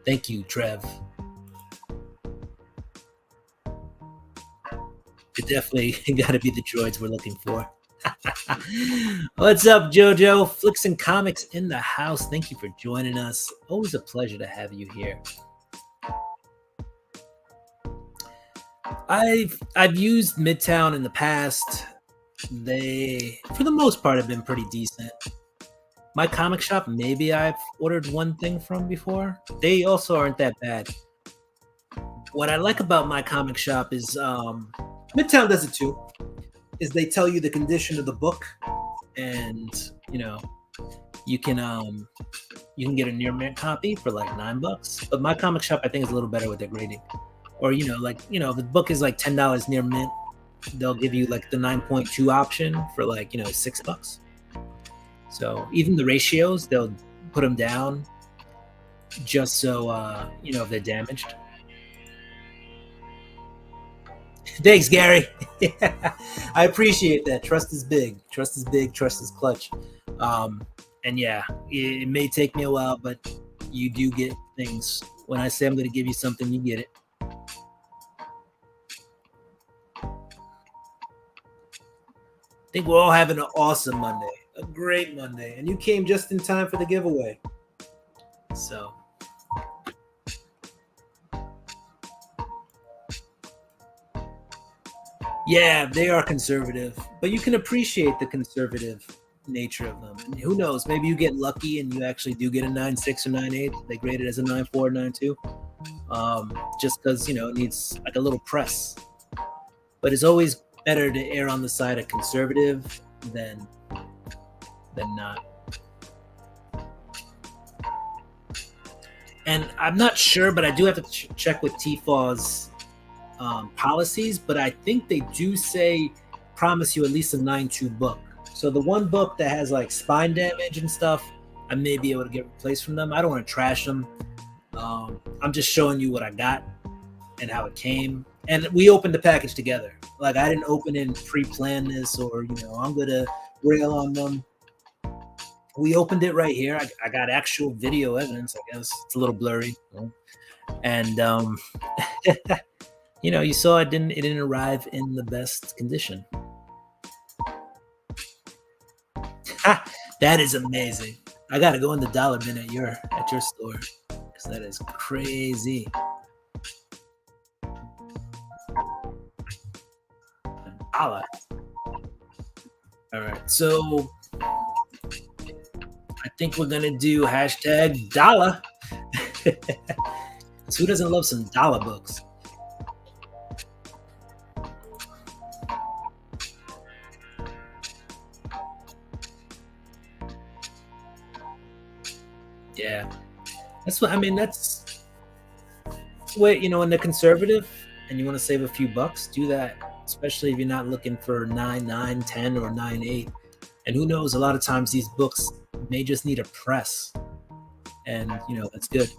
Thank you, Trev. It definitely got to be the droids we're looking for. What's up, JoJo? Flicks and Comics in the house. Thank you for joining us. Always a pleasure to have you here. I've used Midtown in the past. They, for the most part, have been pretty decent. My comic shop, maybe I've ordered one thing from before. They also aren't that bad. What I like about my comic shop is Midtown does it too. Is they tell you the condition of the book, and you can get a near mint copy for like $9. But my comic shop, I think, is a little better with their grading. Or if the book is like $10 near mint, they'll give you like the 9.2 option for like $6. So even the ratios, they'll put them down just so if they're damaged. Thanks, Gary. I appreciate that. Trust is big. Trust is big. Trust is clutch. And yeah, it may take me a while, but you do get things. When I say I'm going to give you something, you get it. I think we're all having an awesome Monday, a great Monday, and you came just in time for the giveaway. So. Yeah, they are conservative, but you can appreciate the conservative nature of them. And who knows, maybe you get lucky and you actually do get a 9.6 or 9.8. They grade it as a 9.4 or 9.2, just because, it needs like a little press. But it's always better to err on the side of conservative than not. And I'm not sure, but I do have to check with T-Faw's policies, but I think they do say promise you at least a 9.2 book. So the one book that has like spine damage and stuff, I may be able to get replaced from them. I don't want to trash them. I'm just showing you what I got and how it came. And we opened the package together. Like, I didn't open it and pre-plan this, or I'm gonna rail on them. We opened it right here. I got actual video evidence. I guess it's a little blurry. And you know, you saw it didn't arrive in the best condition. Ha! That is amazing. I gotta go in the dollar bin at your store because that is crazy. $1. All right, so I think we're gonna do hashtag dollar. Who doesn't love some dollar books? Yeah, that's what I mean. That's wait, you know, when they're conservative and you want to save a few bucks, do that. Especially if you're not looking for 9.9, 10, or 9.8. And who knows? A lot of times these books may just need a press, and you know that's good.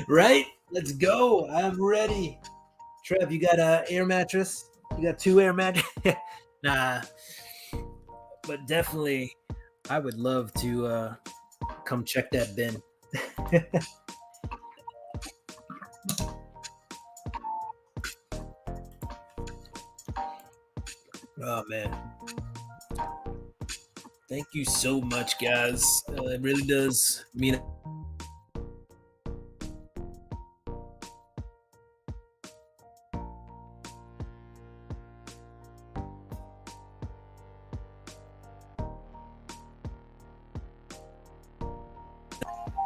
Right? Let's go. I'm ready. Trev, you got a air mattress? You got 2 air mattresses? Nah. But definitely, I would love to come check that bin. Oh, man. Thank you so much, guys. It really does mean...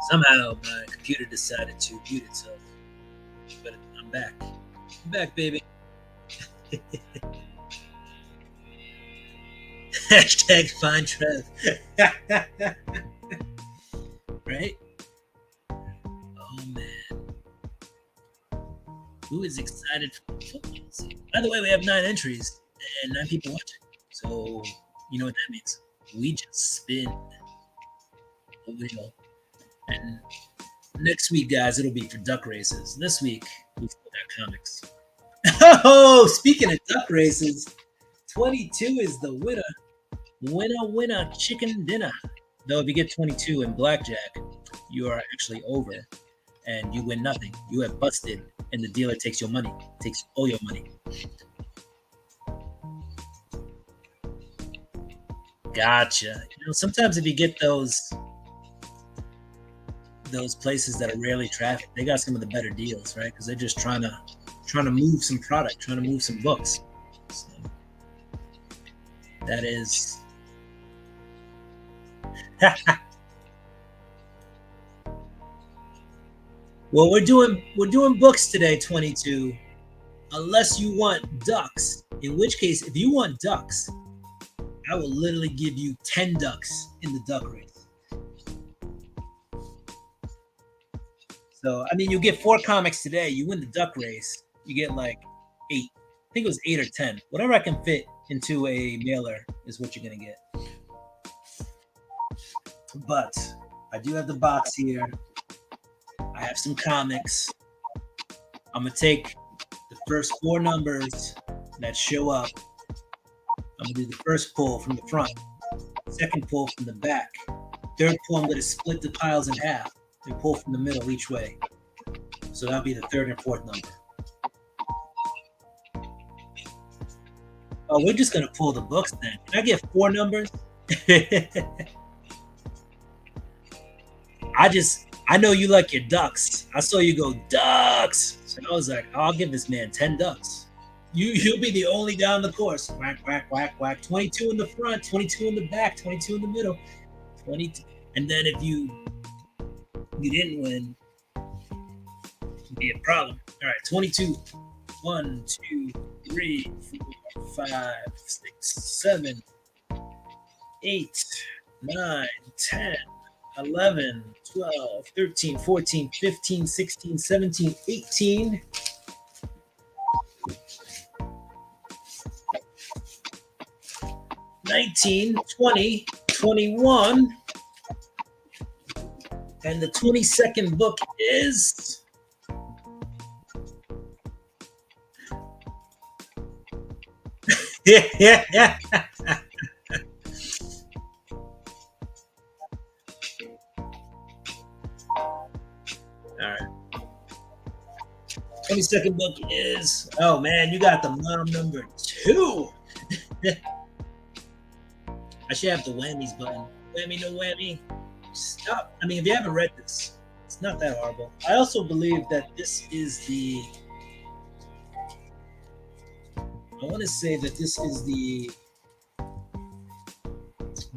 Somehow my computer decided to mute itself. But I'm back. I'm back, baby. Hashtag find Trev. Right? Oh, man. Who is excited for the football season? By the way, we have 9 entries and 9 people watching. So, you know what that means. We just spin a wheel. And next week, guys, it'll be for duck races. This week, we still got comics. Oh, speaking of duck races, 22 is the winner. Winner, chicken dinner. Though if you get 22 in blackjack, you are actually over and you win nothing. You have busted and the dealer takes your money, takes all your money. Gotcha. You know, sometimes if you get those places that are rarely trafficked, they got some of the better deals, right? Because they're just trying to move some product, trying to move some books. So that is... Well, we're doing books today, 22. Unless you want ducks, in which case, if you want ducks, I will literally give you 10 ducks in the duck race. So, I mean, you get 4 comics today. You win the duck race, you get like 8. I think it was 8 or 10. Whatever I can fit into a mailer is what you're going to get. But I do have the box here. I have some comics. I'm going to take the first 4 numbers that show up. I'm going to do the first pull from the front, second pull from the back, third pull, I'm going to split the piles in half and pull from the middle each way. So that'll be the 3rd and 4th number. Oh, we're just going to pull the books then. Can I get 4 numbers? I know you like your ducks. I saw you go, ducks. So I was like, I'll give this man 10 ducks. You'll be the only guy on the course. Whack, whack, whack, whack. 22 in the front, 22 in the back, 22 in the middle. 22. And then if you didn't win, it'd be a problem. All right, 22. 1, 2, 3, 4, 5, 6, 7, 8, 9, 10, 11, 12, 13, 14, 15, 16, 17, 18. 19, 20, 21. And the 22nd book is... 22nd book is, oh man, you got the mom number 2. I should have the whammies button. Whammy, no whammy. Stop. I mean, if you haven't read this, it's not that horrible. I also believe that this is the, I want to say that this is the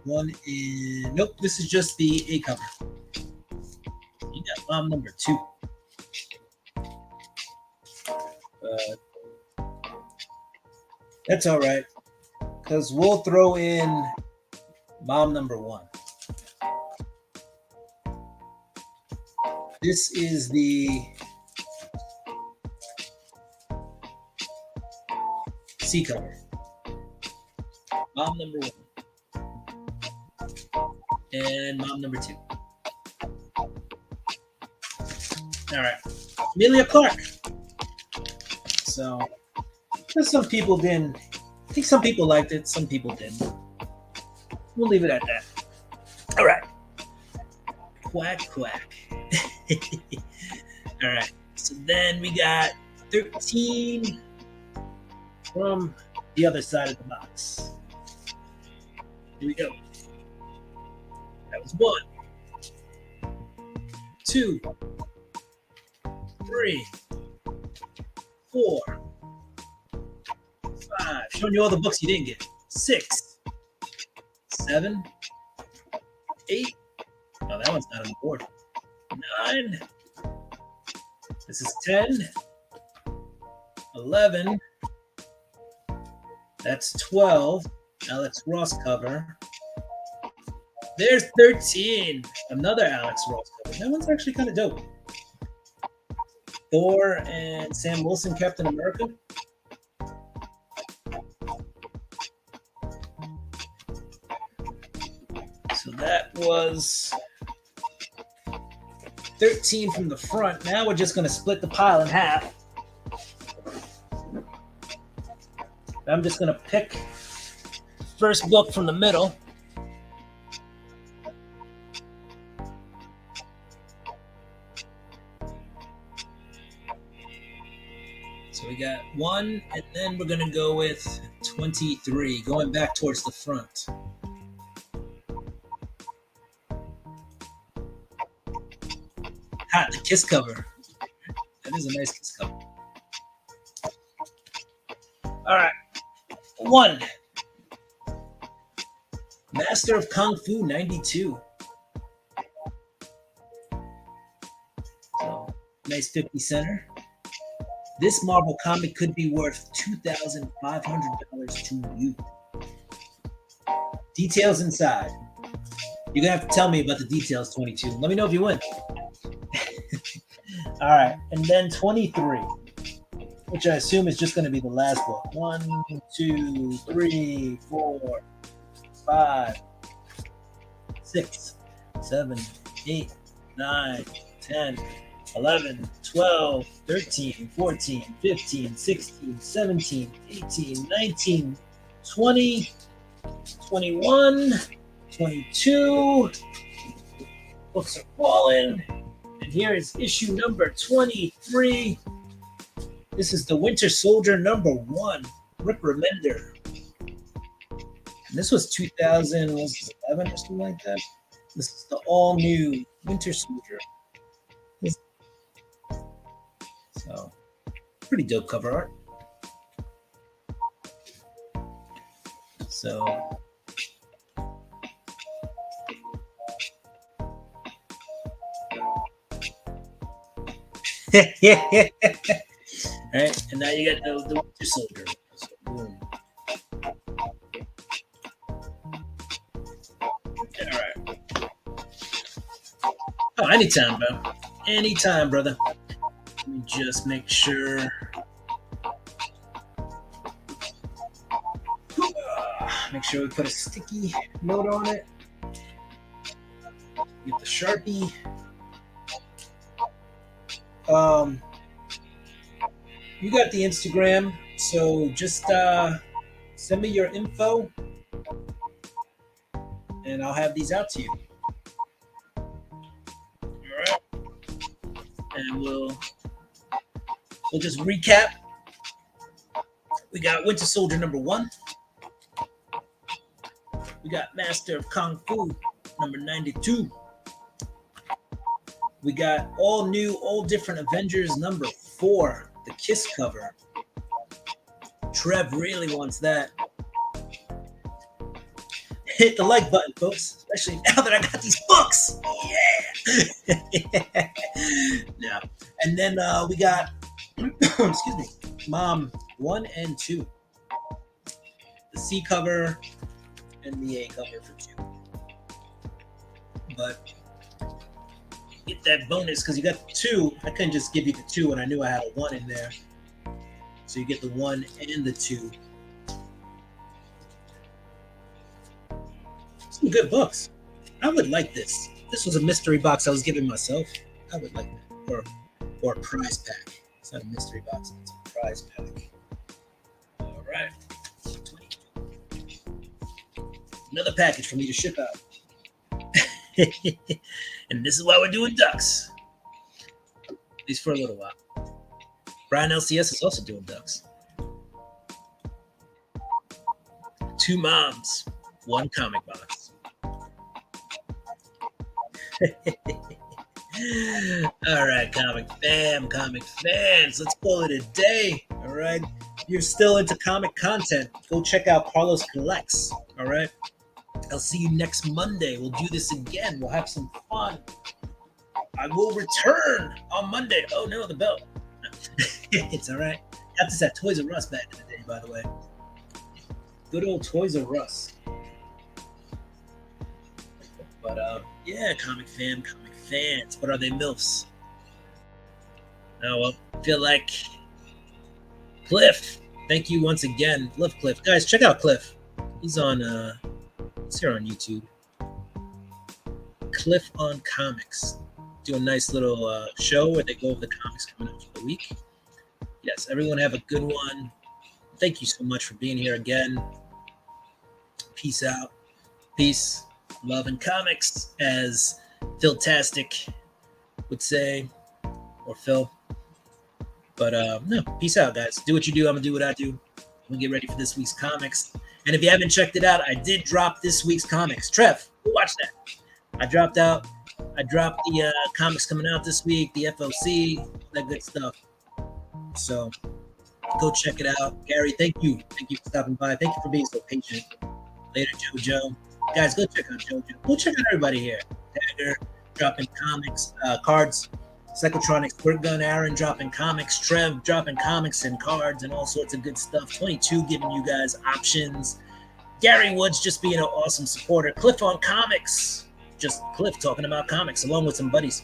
one in, nope, this is just the A cover. You got mom number 2. That's all right, because we'll throw in mom number 1. This is the C cover. Mom number 1. And mom number 2. All right. Amelia Clark. So, some people didn't. I think some people liked it, some people didn't. We'll leave it at that. All right. Quack, quack. All right. So then we got 13 from the other side of the box. Here we go. That was 1, 2, 3, 4, 5. Showing you all the books you didn't get. 6, 7, 8. Oh, that one's not on the board. 9. This is 10. 11. That's 12. Alex Ross cover. There's 13. Another Alex Ross cover. That one's actually kind of dope. Thor and Sam Wilson, Captain America. So that was 13 from the front. Now we're just going to split the pile in half. I'm just going to pick first book from the middle. So we got 1, and then we're going to go with 23, going back towards the front. The kiss cover. That is a nice kiss cover. All right. 1. Master of Kung Fu 92. So, nice 50 center. This Marvel comic could be worth $2,500 to you. Details inside. You're going to have to tell me about the details, 22. Let me know if you win. All right, and then 23, which I assume is just going to be the last book. 1, 2, 3, 4, 5, 6, 7, 8, 9, 10, 11, 12, 13, 14, 15, 16, 17, 18, 19, 20, 21, 22. Books are falling. And here is issue number 23. This is the Winter Soldier number 1, Rick Remender. And this was 2011 or something like that. This is the all-new Winter Soldier. So, pretty dope cover art. So, yeah. All right, and now you got the Winter Soldier. So, boom. All right. Oh, anytime, bro. Anytime, brother. Let me just make sure. Make sure we put a sticky note on it. Get the Sharpie. You got the Instagram, so just send me your info and I'll have these out to you. All right. And we'll we'll just recap. We got Winter Soldier #1. We got Master of Kung Fu #92. We got all new, all different Avengers #4, the Kiss cover. Trev really wants that. Hit the like button, folks, especially now that I got these books. Yeah. Yeah. And then we got, excuse me, Mom 1 and 2. The C cover and the A cover for 2. But get that bonus because you got the 2. I couldn't just give you the 2 when I knew I had a 1 in there. So you get the 1 and the 2. Some good books. I would like this. This was a mystery box I was giving myself. I would like that. Or a prize pack. It's not a mystery box, it's a prize pack. All right. Another package for me to ship out. And this is why we're doing ducks. At least for a little while. Brian LCS is also doing ducks. 2 moms, 1 comic box. All right, comic fans, let's call it a day. All right, you're still into comic content, go check out Carlos Collects. All right, I'll see you next Monday. We'll do this again. We'll have some fun. I will return on Monday. Oh no, the belt. It's all right. Got this at Toys R Us back in the day, by the way. Good old Toys R Us. But yeah, comic fans. But are they MILFs? Oh, well, I feel like Cliff. Thank you once again. Love Cliff. Guys, check out Cliff. He's on he's here on YouTube. Cliff on Comics. Do a nice little show where they go over the comics coming out for the week. Yes, everyone have a good one. Thank you so much for being here again. Peace out. Peace. Love and comics, as Philtastic would say, or Phil. But no, peace out, guys. Do what you do. I'm gonna do what I do. I'm gonna get ready for this week's comics. And if you haven't checked it out, I did drop this week's comics. Trev, watch that. I dropped the comics coming out this week, the FOC, that good stuff. So go check it out. Gary, thank you. Thank you for stopping by. Thank you for being so patient. Later, JoJo. Guys, go check out JoJo. Go check out everybody here. Dagger dropping comics, cards. Psychotronic, Squirt Gun, Aaron dropping comics. Trev dropping comics and cards and all sorts of good stuff. 22 giving you guys options. Gary Woods just being an awesome supporter. Cliff on Comics. Just Cliff talking about comics along with some buddies.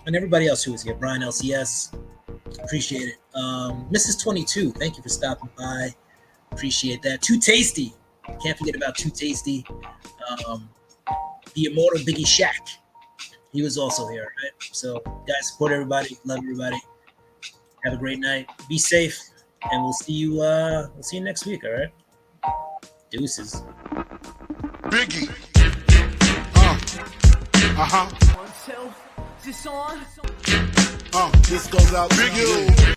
And everybody else who was here. Brian LCS. Appreciate it. Mrs. 22, thank you for stopping by. Appreciate that. Too Tasty. Can't forget about Too Tasty. The immortal Biggie Shack. He was also here, right? So, guys, support everybody. Love everybody. Have a great night. Be safe, and we'll see you next week. All right. Deuces. Biggie. This goes out. Biggie.